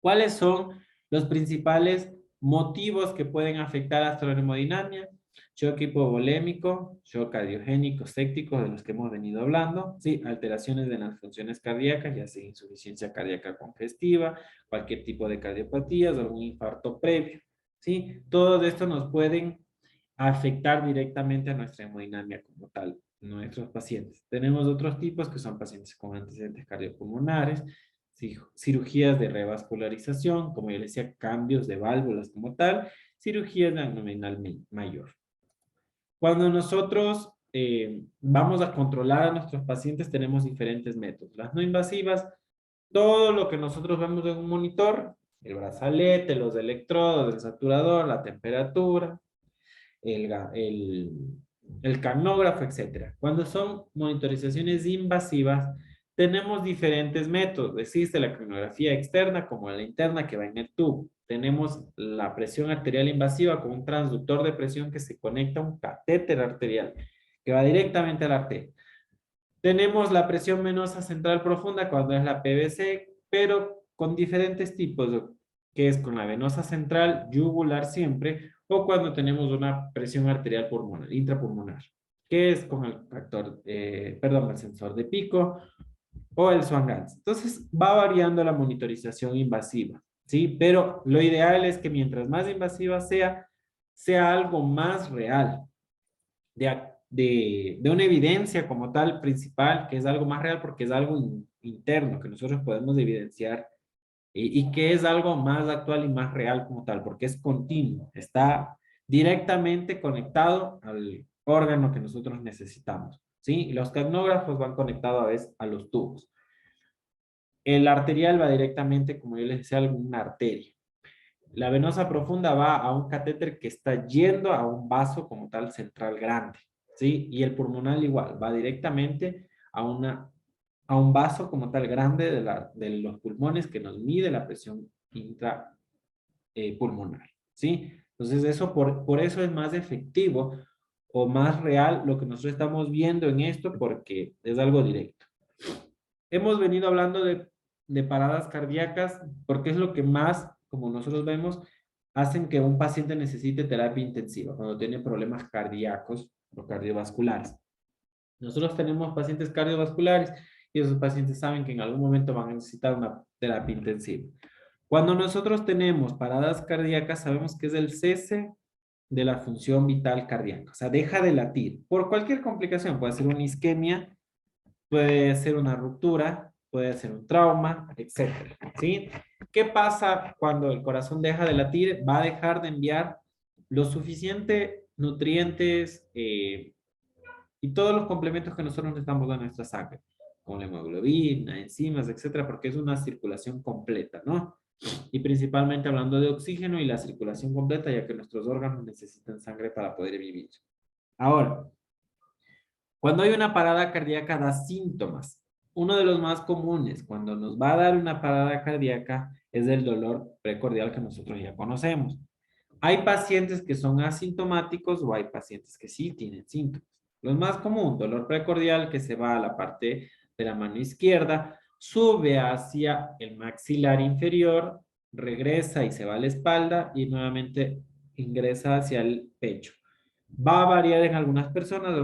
¿Cuáles son los principales Motivos que pueden afectar a la hemodinamia: shock hipovolémico, shock cardiogénico, séptico, de los que hemos venido hablando, ¿sí? Alteraciones de las funciones cardíacas, ya sea insuficiencia cardíaca congestiva, cualquier tipo de cardiopatías o algún infarto previo, ¿sí? Todo esto nos pueden afectar directamente a nuestra hemodinamia como tal, nuestros pacientes. Tenemos otros tipos que son pacientes con antecedentes cardiopulmonares, cirugías de revascularización, como yo les decía, cambios de válvulas como tal, cirugías de abdominal mayor. Cuando nosotros vamos a controlar a nuestros pacientes, tenemos diferentes métodos. Las no invasivas, todo lo que nosotros vemos en un monitor, el brazalete, los electrodos, el saturador, la temperatura, el, el carnógrafo, etcétera. Cuando son monitorizaciones invasivas, tenemos diferentes métodos. Existe la cronografía externa como la interna que va en el tubo. Tenemos la presión arterial invasiva con un transductor de presión que se conecta a un catéter arterial que va directamente a la arteria. Tenemos la presión venosa central profunda cuando es la PVC, pero con diferentes tipos, que es con la venosa central, yugular siempre, o cuando tenemos una presión arterial pulmonar, intrapulmonar, que es con el factor, perdón, el sensor de pico o el Swan-Ganz. Entonces va variando la monitorización invasiva, ¿sí? Pero lo ideal es que mientras más invasiva sea, sea algo más real, de una evidencia como tal principal, que es algo más real porque es algo interno que nosotros podemos evidenciar y que es algo más actual y más real como tal, porque es continuo, está directamente conectado al órgano que nosotros necesitamos, ¿sí? Y los capnógrafos van conectados a veces a los tubos. El arterial va directamente, como yo les decía, a una arteria. La venosa profunda va a un catéter que está yendo a un vaso como tal central grande, ¿sí? Y el pulmonar igual, va directamente a un vaso como tal grande de los pulmones que nos mide la presión intrapulmonar, ¿sí? Entonces eso por eso es más efectivo o más real lo que nosotros estamos viendo en esto porque es algo directo. Hemos venido hablando de paradas cardíacas porque es lo que más, como nosotros vemos, hacen que un paciente necesite terapia intensiva cuando tiene problemas cardíacos o cardiovasculares. Nosotros tenemos pacientes cardiovasculares y esos pacientes saben que en algún momento van a necesitar una terapia intensiva. Cuando nosotros tenemos paradas cardíacas, sabemos que es el cese de la función vital cardíaca. O sea, deja de latir por cualquier complicación. Puede ser una isquemia, puede ser una ruptura, puede ser un trauma, etcétera, ¿sí? ¿Qué pasa cuando el corazón deja de latir? Va a dejar de enviar los suficientes nutrientes y todos los complementos que nosotros necesitamos de nuestra sangre, como la hemoglobina, enzimas, etcétera, porque es una circulación completa, ¿no? Y principalmente hablando de oxígeno y la circulación completa, ya que nuestros órganos necesitan sangre para poder vivir. Ahora, cuando hay una parada cardíaca da síntomas. Uno de los más comunes cuando nos va a dar una parada cardíaca es el dolor precordial que nosotros ya conocemos. Hay pacientes que son asintomáticos o hay pacientes que sí tienen síntomas. Lo más común, dolor precordial que se va a la parte de la mano izquierda, sube hacia el maxilar inferior, regresa y se va a la espalda y nuevamente ingresa hacia el pecho. Va a variar en algunas personas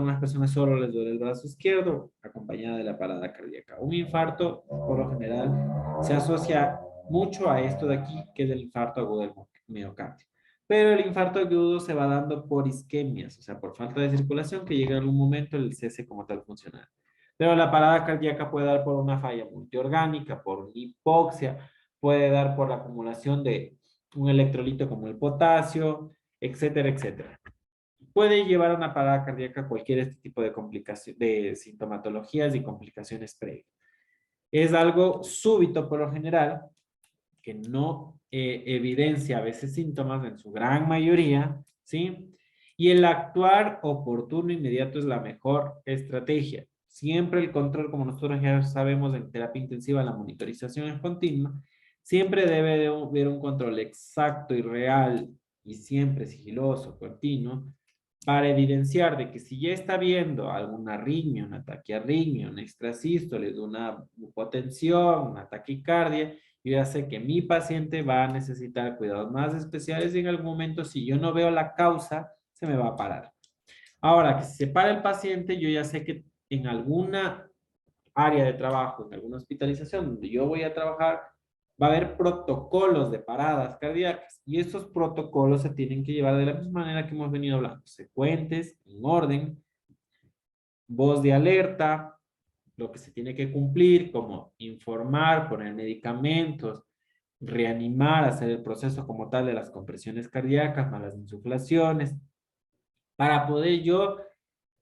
solo les duele el brazo izquierdo, acompañada de la parada cardíaca. Un infarto, por lo general, se asocia mucho a esto de aquí, que es el infarto agudo del miocardio. Pero el infarto agudo se va dando por isquemias, o sea, por falta de circulación, que llega en un momento el cese como tal funcional. Pero la parada cardíaca puede dar por una falla multiorgánica, por hipoxia, puede dar por la acumulación de un electrolito como el potasio, etcétera, etcétera. Puede llevar a una parada cardíaca cualquier este tipo de complicación, de sintomatologías y complicaciones previas. Es algo súbito por lo general, que no evidencia a veces síntomas en su gran mayoría, ¿sí? Y el actuar oportuno inmediato es la mejor estrategia. Siempre el control, como nosotros ya sabemos en terapia intensiva, la monitorización es continua, siempre debe de haber un control exacto y real y siempre sigiloso, continuo, para evidenciar de que si ya está viendo alguna arritmia, un ataque arritmia, un extrasístole, una hipotensión, una taquicardia, Yo ya sé que mi paciente va a necesitar cuidados más especiales y en algún momento, si yo no veo la causa, se me va a parar. Ahora, que si se para el paciente, yo ya sé que en alguna área de trabajo, en alguna hospitalización donde yo voy a trabajar, va a haber protocolos de paradas cardíacas y estos protocolos se tienen que llevar de la misma manera que hemos venido hablando, secuentes, en orden, voz de alerta, lo que se tiene que cumplir, como informar, poner medicamentos, reanimar, hacer el proceso como tal de las compresiones cardíacas, más las insuflaciones, para poder yo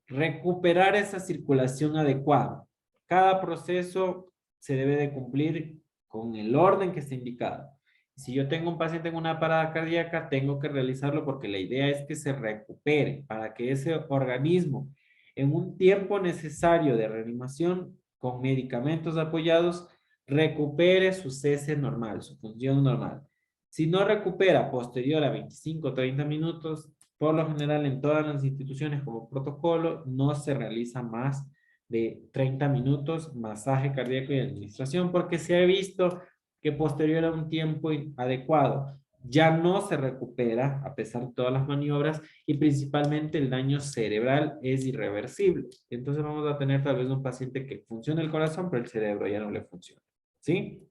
recuperar esa circulación adecuada. Cada proceso se debe de cumplir con el orden que está indicado. Si yo tengo un paciente en una parada cardíaca, tengo que realizarlo porque la idea es que se recupere para que ese organismo, en un tiempo necesario de reanimación, con medicamentos apoyados, recupere su cese normal, su función normal. Si no recupera posterior a 25 o 30 minutos, por lo general, en todas las instituciones como protocolo, no se realiza más de 30 minutos masaje cardíaco y administración porque se ha visto que posterior a un tiempo adecuado ya no se recupera a pesar de todas las maniobras y principalmente el daño cerebral es irreversible. Entonces vamos a tener tal vez un paciente que funciona el corazón, pero el cerebro ya no le funciona. ¿Sí?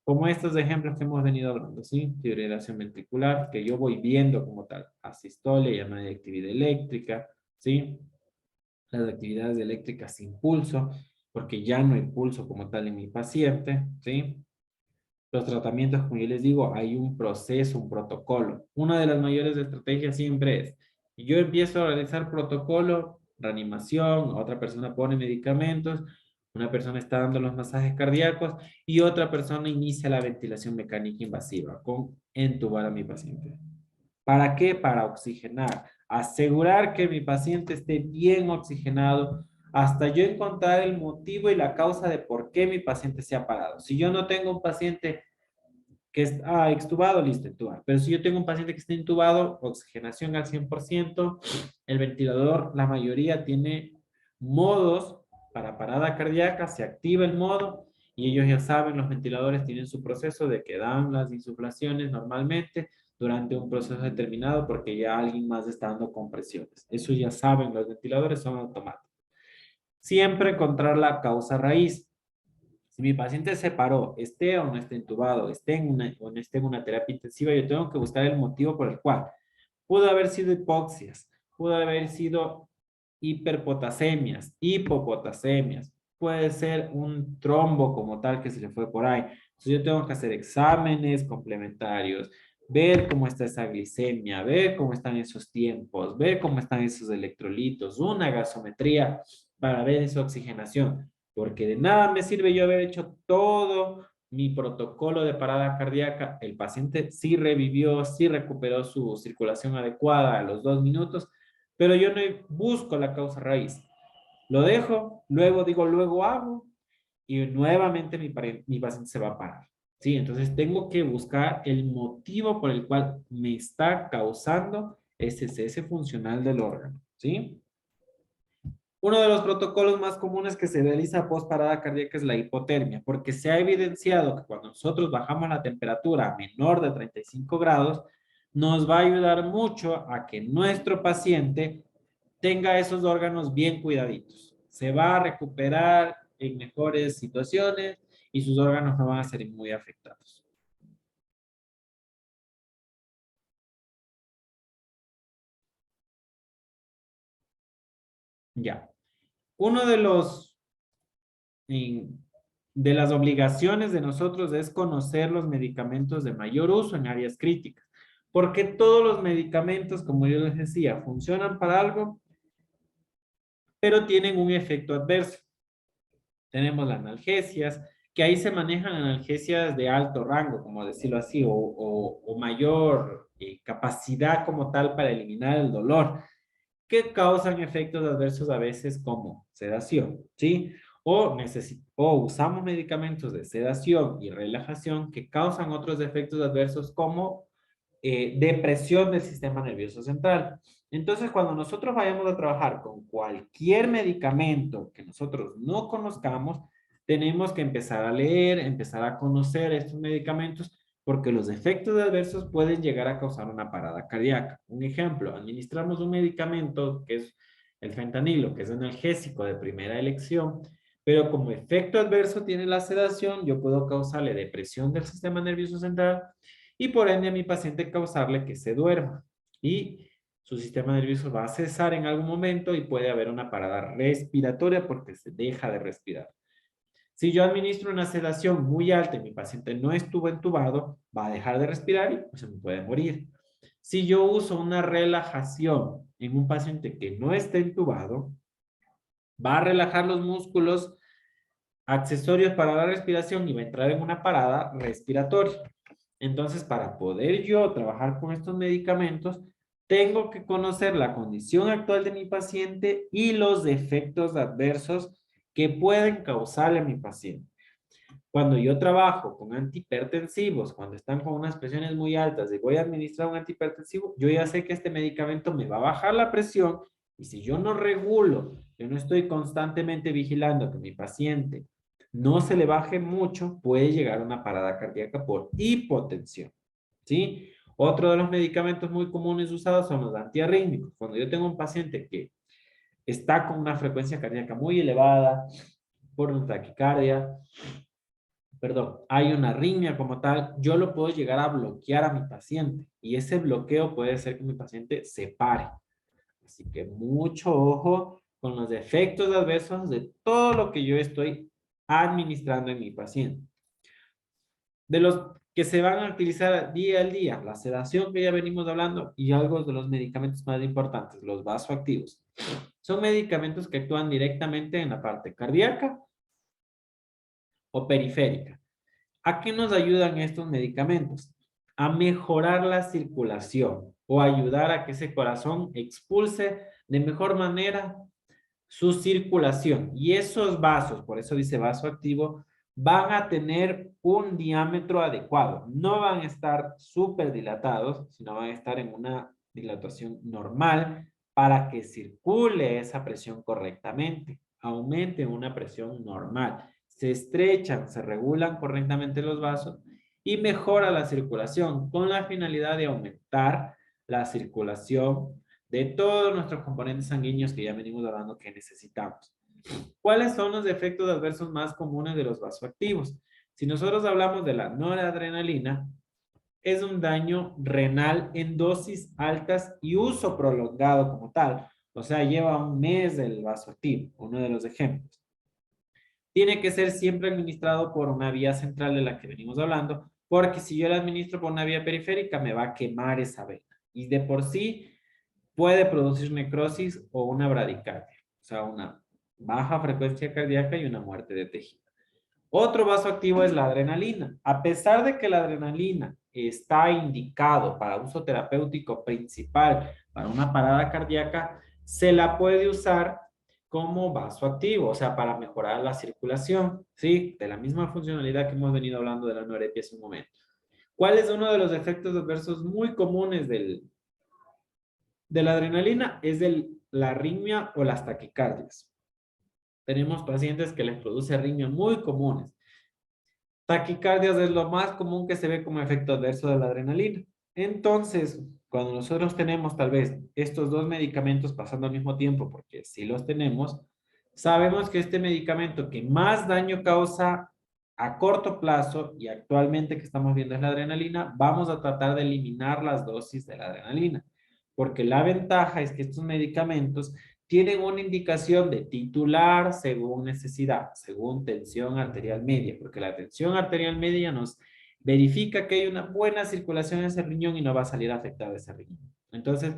Como estos ejemplos que hemos venido hablando, ¿sí? Fibrilación ventricular, que yo voy viendo como tal, asistolia, llamada de actividad eléctrica, ¿sí? Las actividades eléctricas sin pulso, porque ya no hay pulso como tal en mi paciente, ¿sí? Los tratamientos, como yo les digo, hay un proceso, un protocolo. Una de las mayores estrategias siempre es, yo empiezo a realizar protocolo, reanimación, otra persona pone medicamentos, una persona está dando los masajes cardíacos y otra persona inicia la ventilación mecánica invasiva con entubar a mi paciente. ¿Para qué? Para oxigenar. Asegurar que mi paciente esté bien oxigenado hasta yo encontrar el motivo y la causa de por qué mi paciente se ha parado. Si yo no tengo un paciente que está extubado, listo, entubar. Pero si yo tengo un paciente que está intubado, oxigenación al 100%, el ventilador, la mayoría tiene modos para parada cardíaca, se activa el modo y ellos ya saben, los ventiladores tienen su proceso de que dan las insuflaciones normalmente durante un proceso determinado porque ya alguien más está dando compresiones. Eso ya saben, los ventiladores son automáticos. Siempre encontrar la causa raíz. Si mi paciente se paró, esté o no esté intubado, esté en una, o no esté en una terapia intensiva, yo tengo que buscar el motivo por el cual. Pudo haber sido hipoxias, pudo haber sido hiperpotasemias, hipopotasemias, puede ser un trombo como tal que se le fue por ahí. Entonces yo tengo que hacer exámenes complementarios, ver cómo está esa glicemia, ver cómo están esos tiempos, ver cómo están esos electrolitos, una gasometría para ver esa oxigenación, porque de nada me sirve yo haber hecho todo mi protocolo de parada cardíaca, el paciente sí revivió, sí recuperó su circulación adecuada a los 2 minutos, pero yo no busco la causa raíz. Lo dejo, luego digo, luego hago, y nuevamente mi paciente se va a parar. ¿Sí? Entonces tengo que buscar el motivo por el cual me está causando ese cese funcional del órgano. ¿Sí? Uno de los protocolos más comunes que se realiza post parada cardíaca es la hipotermia, porque se ha evidenciado que cuando nosotros bajamos la temperatura a menor de 35 grados, nos va a ayudar mucho a que nuestro paciente tenga esos órganos bien cuidaditos. Se va a recuperar en mejores situaciones y sus órganos no van a ser muy afectados. Ya. Uno de los de las obligaciones de nosotros es conocer los medicamentos de mayor uso en áreas críticas, porque todos los medicamentos, como yo les decía, funcionan para algo, pero tienen un efecto adverso. Tenemos las analgesias, que ahí se manejan analgesias de alto rango, como decirlo así, o mayor capacidad como tal para eliminar el dolor que causan efectos adversos a veces como sedación, ¿sí? O usamos medicamentos de sedación y relajación que causan otros efectos adversos como depresión del sistema nervioso central. Entonces, cuando nosotros vayamos a trabajar con cualquier medicamento que nosotros no conozcamos, tenemos que empezar a leer, empezar a conocer estos medicamentos, porque los efectos adversos pueden llegar a causar una parada cardíaca. Un ejemplo, administramos un medicamento que es el fentanilo, que es analgésico de primera elección, pero como efecto adverso tiene la sedación, yo puedo causarle depresión del sistema nervioso central y por ende a mi paciente causarle que se duerma. Y su sistema nervioso va a cesar en algún momento y puede haber una parada respiratoria porque se deja de respirar. Si yo administro una sedación muy alta y mi paciente no estuvo entubado, va a dejar de respirar y pues, se me puede morir. Si yo uso una relajación en un paciente que no está entubado, va a relajar los músculos accesorios para la respiración y va a entrar en una parada respiratoria. Entonces, para poder yo trabajar con estos medicamentos, tengo que conocer la condición actual de mi paciente y los efectos adversos que pueden causarle a mi paciente. Cuando yo trabajo con antihipertensivos, cuando están con unas presiones muy altas y voy a administrar un antihipertensivo, yo ya sé que este medicamento me va a bajar la presión y si yo no regulo, yo no estoy constantemente vigilando que mi paciente no se le baje mucho, puede llegar a una parada cardíaca por hipotensión, ¿sí? Otro de los medicamentos muy comunes usados son los antiarrítmicos. Cuando yo tengo un paciente que está con una frecuencia cardíaca muy elevada, por una taquicardia, perdón, hay una arritmia como tal, yo lo puedo llegar a bloquear a mi paciente y ese bloqueo puede hacer que mi paciente se pare. Así que mucho ojo con los efectos adversos de todo lo que yo estoy administrando en mi paciente. De los que se van a utilizar día al día, la sedación que ya venimos hablando y algo de los medicamentos más importantes, los vasoactivos. Son medicamentos que actúan directamente en la parte cardíaca o periférica. ¿A qué nos ayudan estos medicamentos? A mejorar la circulación o ayudar a que ese corazón expulse de mejor manera su circulación. Y esos vasos, por eso dice vasoactivo, van a tener un diámetro adecuado. No van a estar súper dilatados, sino van a estar en una dilatación normal para que circule esa presión correctamente. Aumente una presión normal. Se estrechan, se regulan correctamente los vasos y mejora la circulación con la finalidad de aumentar la circulación de todos nuestros componentes sanguíneos que ya venimos hablando que necesitamos. ¿Cuáles son los efectos adversos más comunes de los vasoactivos? Si nosotros hablamos de la noradrenalina, es un daño renal en dosis altas y uso prolongado como tal. O sea, lleva un mes el vasoactivo, uno de los ejemplos. Tiene que ser siempre administrado por una vía central de la que venimos hablando, porque si yo la administro por una vía periférica, me va a quemar esa vena. Y de por sí, puede producir necrosis o una bradicardia, o sea, una baja frecuencia cardíaca y una muerte de tejido. Otro vasoactivo es la adrenalina. A pesar de que la adrenalina está indicado para uso terapéutico principal para una parada cardíaca, se la puede usar como vasoactivo, o sea, para mejorar la circulación, ¿sí? De la misma funcionalidad que hemos venido hablando de la anorexia hace un momento. ¿Cuál es uno de los efectos adversos muy comunes de la adrenalina? Es la arritmia o las taquicardias. Tenemos pacientes que les produce arritmias muy comunes. Taquicardias es lo más común que se ve como efecto adverso de la adrenalina. Entonces, cuando nosotros tenemos tal vez estos dos medicamentos pasando al mismo tiempo, porque si los tenemos, sabemos que este medicamento que más daño causa a corto plazo y actualmente que estamos viendo es la adrenalina, vamos a tratar de eliminar las dosis de la adrenalina, porque la ventaja es que estos medicamentos tienen una indicación de titular según necesidad, según tensión arterial media, porque la tensión arterial media nos verifica que hay una buena circulación en ese riñón y no va a salir afectado ese riñón. Entonces,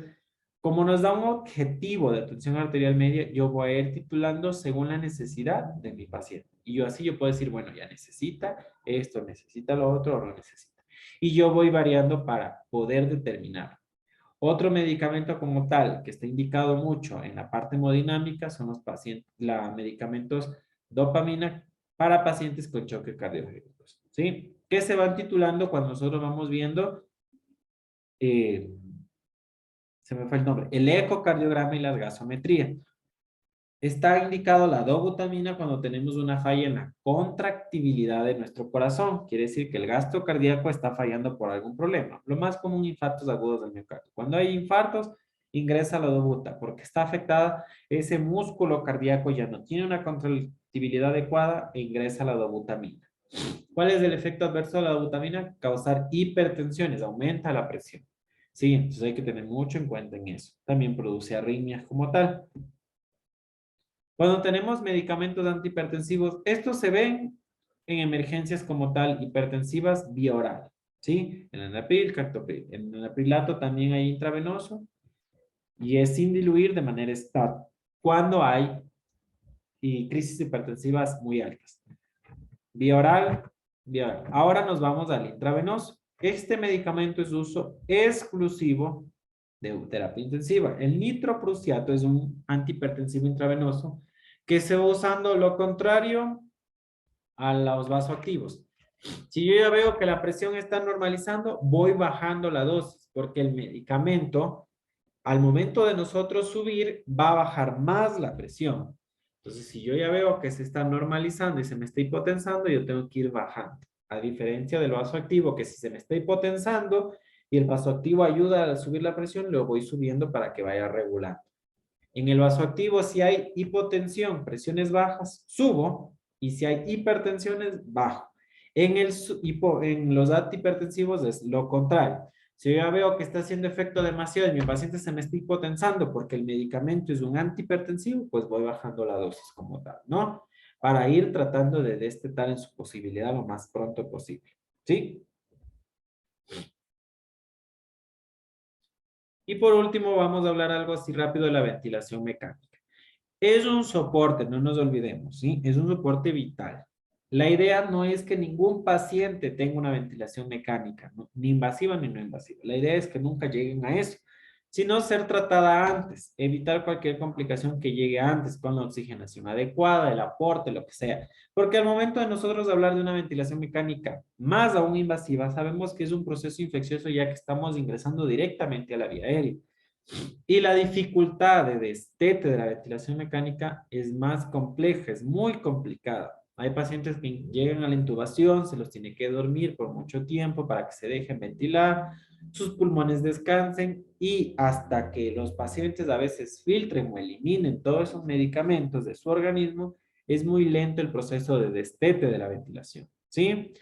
como nos da un objetivo de tensión arterial media, yo voy a ir titulando según la necesidad de mi paciente. Y yo así yo puedo decir, bueno, ya necesita esto, necesita lo otro o no necesita. Y yo voy variando para poder determinar. Otro medicamento como tal que está indicado mucho en la parte hemodinámica son los pacientes, los medicamentos dopamina para pacientes con choque cardiogénico, ¿sí? Que se van titulando cuando nosotros vamos viendo, se me fue el nombre, el ecocardiograma y la gasometría. Está indicado la dobutamina cuando tenemos una falla en la contractibilidad de nuestro corazón. Quiere decir que el gasto cardíaco está fallando por algún problema. Lo más común, infartos agudos del miocardio. Cuando hay infartos, ingresa la dobuta porque está afectada ese músculo cardíaco, ya no tiene una contractibilidad adecuada e ingresa la dobutamina. ¿Cuál es el efecto adverso de la dobutamina? Causar hipertensiones, aumenta la presión. Sí, entonces hay que tener mucho en cuenta en eso. También produce arritmias como tal. Cuando tenemos medicamentos antihipertensivos, estos se ven en emergencias como tal, hipertensivas vía oral, ¿sí? El enalapril, captopril. El enalaprilato también hay intravenoso y es sin diluir de manera estática cuando hay crisis hipertensivas muy altas. Vía oral, vía oral. Ahora nos vamos al intravenoso. Este medicamento es uso exclusivo de terapia intensiva. El nitroprusiato es un antihipertensivo intravenoso que se va usando lo contrario a los vasoactivos. Si yo ya veo que la presión está normalizando, voy bajando la dosis, porque el medicamento, al momento de nosotros subir, va a bajar más la presión. Entonces, si yo ya veo que se está normalizando y se me está hipotensando, yo tengo que ir bajando. A diferencia del vasoactivo, que si se me está hipotensando y el vasoactivo ayuda a subir la presión, lo voy subiendo para que vaya regulando. En el vasoactivo, si hay hipotensión, presiones bajas, subo, y si hay hipertensiones, bajo. En los antihipertensivos es lo contrario. Si yo ya veo que está haciendo efecto demasiado y mi paciente se me está hipotensando porque el medicamento es un antihipertensivo, pues voy bajando la dosis como tal, ¿no? Para ir tratando de destetar en su posibilidad lo más pronto posible, ¿sí? Y por último, vamos a hablar algo así rápido de la ventilación mecánica. Es un soporte, no nos olvidemos, ¿sí? Es un soporte vital. La idea no es que ningún paciente tenga una ventilación mecánica, ¿no? Ni invasiva ni no invasiva. La idea es que nunca lleguen a eso, sino ser tratada antes, evitar cualquier complicación que llegue antes con la oxigenación adecuada, el aporte, lo que sea. Porque al momento de nosotros hablar de una ventilación mecánica más aún invasiva, sabemos que es un proceso infeccioso ya que estamos ingresando directamente a la vía aérea. Y la dificultad de destete de la ventilación mecánica es más compleja, es muy complicada. Hay pacientes que llegan a la intubación, se los tiene que dormir por mucho tiempo para que se dejen ventilar, sus pulmones descansen y hasta que los pacientes a veces filtren o eliminen todos esos medicamentos de su organismo, es muy lento el proceso de destete de la ventilación, ¿sí?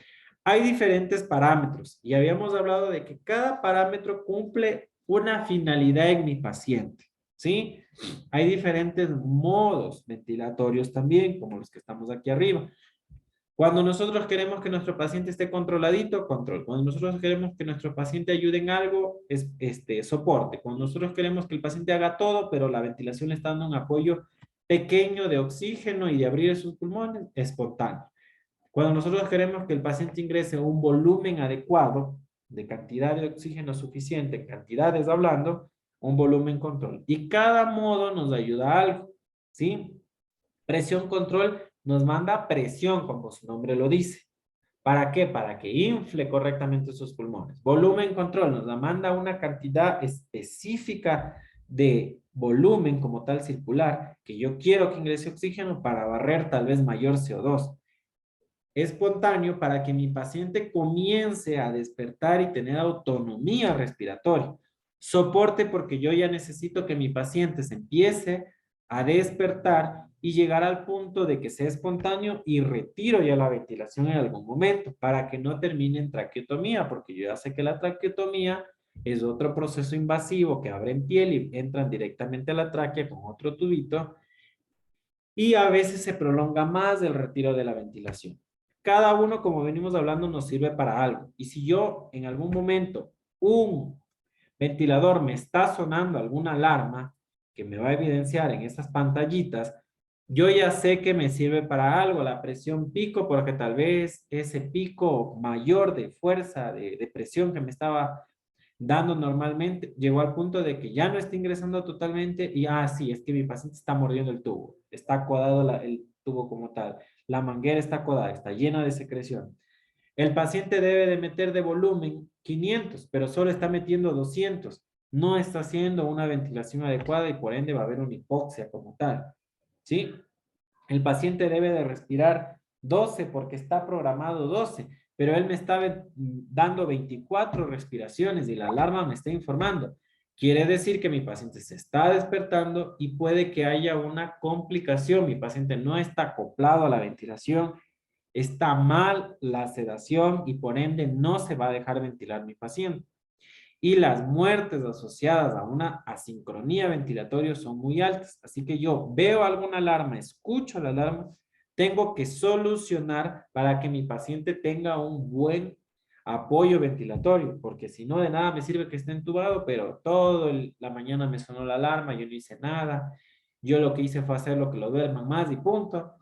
Hay diferentes parámetros y habíamos hablado de que cada parámetro cumple una finalidad en mi paciente, ¿sí? Hay diferentes modos ventilatorios también, como los que estamos aquí arriba. Cuando nosotros queremos que nuestro paciente esté controladito, control. Cuando nosotros queremos que nuestro paciente ayude en algo, es soporte. Cuando nosotros queremos que el paciente haga todo, pero la ventilación le está dando un apoyo pequeño de oxígeno y de abrir sus pulmones, espontáneo. Cuando nosotros queremos que el paciente ingrese un volumen adecuado de cantidad de oxígeno suficiente, cantidades hablando, un volumen control. Y cada modo nos ayuda a algo, ¿sí? Presión control nos manda presión, como su nombre lo dice. ¿Para qué? Para que infle correctamente sus pulmones. Volumen control nos manda una cantidad específica de volumen como tal circular, que yo quiero que ingrese oxígeno para barrer tal vez mayor CO2. Espontáneo para que mi paciente comience a despertar y tener autonomía respiratoria. Soporte porque yo ya necesito que mi paciente se empiece a despertar y llegar al punto de que sea espontáneo y retiro ya la ventilación en algún momento para que no termine en traqueotomía, porque yo ya sé que la traqueotomía es otro proceso invasivo que abren piel y entran directamente a la tráquea con otro tubito y a veces se prolonga más el retiro de la ventilación. Cada uno, como venimos hablando, nos sirve para algo. Y si yo en algún momento un ventilador me está sonando alguna alarma que me va a evidenciar en esas pantallitas, yo ya sé que me sirve para algo, la presión pico, porque tal vez ese pico mayor de fuerza, de presión que me estaba dando normalmente, llegó al punto de que ya no está ingresando totalmente y, sí, es que mi paciente está mordiendo el tubo, está codado el tubo como tal, la manguera está codada, está llena de secreción. El paciente debe de meter de volumen 500, pero solo está metiendo 200. No está haciendo una ventilación adecuada y por ende va a haber una hipoxia como tal. ¿sí? El paciente debe de respirar 12 porque está programado 12, pero él me está dando 24 respiraciones y la alarma me está informando. Quiere decir que mi paciente se está despertando y puede que haya una complicación. Mi paciente no está acoplado a la ventilación, está mal la sedación y por ende no se va a dejar ventilar mi paciente. Y las muertes asociadas a una asincronía ventilatoria son muy altas. Así que yo veo alguna alarma, escucho la alarma, tengo que solucionar para que mi paciente tenga un buen apoyo ventilatorio, porque si no, de nada me sirve que esté entubado, pero toda la mañana me sonó la alarma, yo no hice nada, yo lo que hice fue hacer lo que lo duerman más y punto,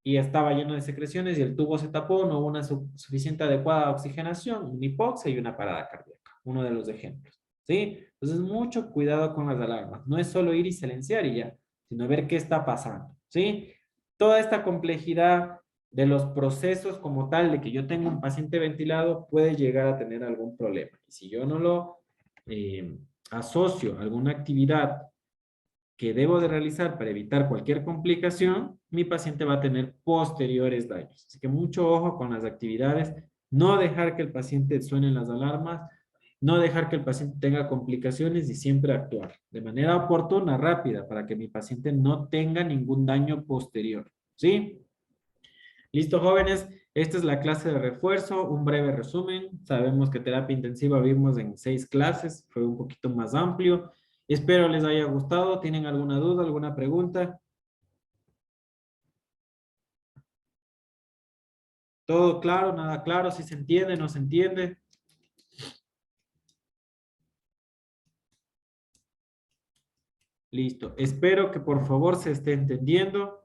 y estaba lleno de secreciones y el tubo se tapó, no hubo una suficiente adecuada oxigenación, una hipoxia y una parada cardíaca, uno de los ejemplos, ¿sí? Entonces, mucho cuidado con las alarmas. No es solo ir y silenciar y ya, sino ver qué está pasando, ¿sí? Toda esta complejidad de los procesos como tal, de que yo tenga un paciente ventilado, puede llegar a tener algún problema. Y si yo no lo asocio a alguna actividad que debo de realizar para evitar cualquier complicación, mi paciente va a tener posteriores daños. Así que mucho ojo con las actividades, no dejar que el paciente suenen las alarmas, no dejar que el paciente tenga complicaciones y siempre actuar de manera oportuna, rápida, para que mi paciente no tenga ningún daño posterior. ¿Sí? Listo, jóvenes. Esta es la clase de refuerzo, un breve resumen. Sabemos que terapia intensiva vimos en 6 clases, fue un poquito más amplio. Espero les haya gustado. ¿Tienen alguna duda, alguna pregunta? ¿Todo claro, nada claro? ¿Si se entiende, no se entiende? Listo. Espero que por favor se esté entendiendo,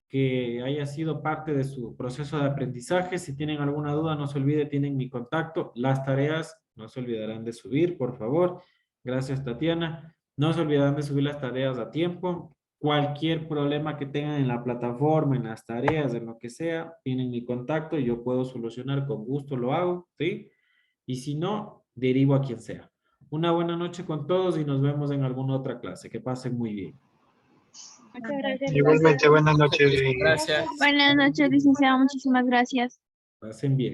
que haya sido parte de su proceso de aprendizaje. Si tienen alguna duda, no se olvide, tienen mi contacto. Las tareas no se olvidarán de subir, por favor. Gracias, Tatiana. No se olvidarán de subir las tareas a tiempo. Cualquier problema que tengan en la plataforma, en las tareas, en lo que sea, tienen mi contacto y yo puedo solucionar con gusto, lo hago, ¿sí? Y si no, derivo a quien sea. Una buena noche con todos y nos vemos en alguna otra clase. Que pasen muy bien. Muchas gracias, Igualmente, licenciado. buenas noches. Gracias. Buenas noches, licenciado. Muchísimas gracias. Pasen bien.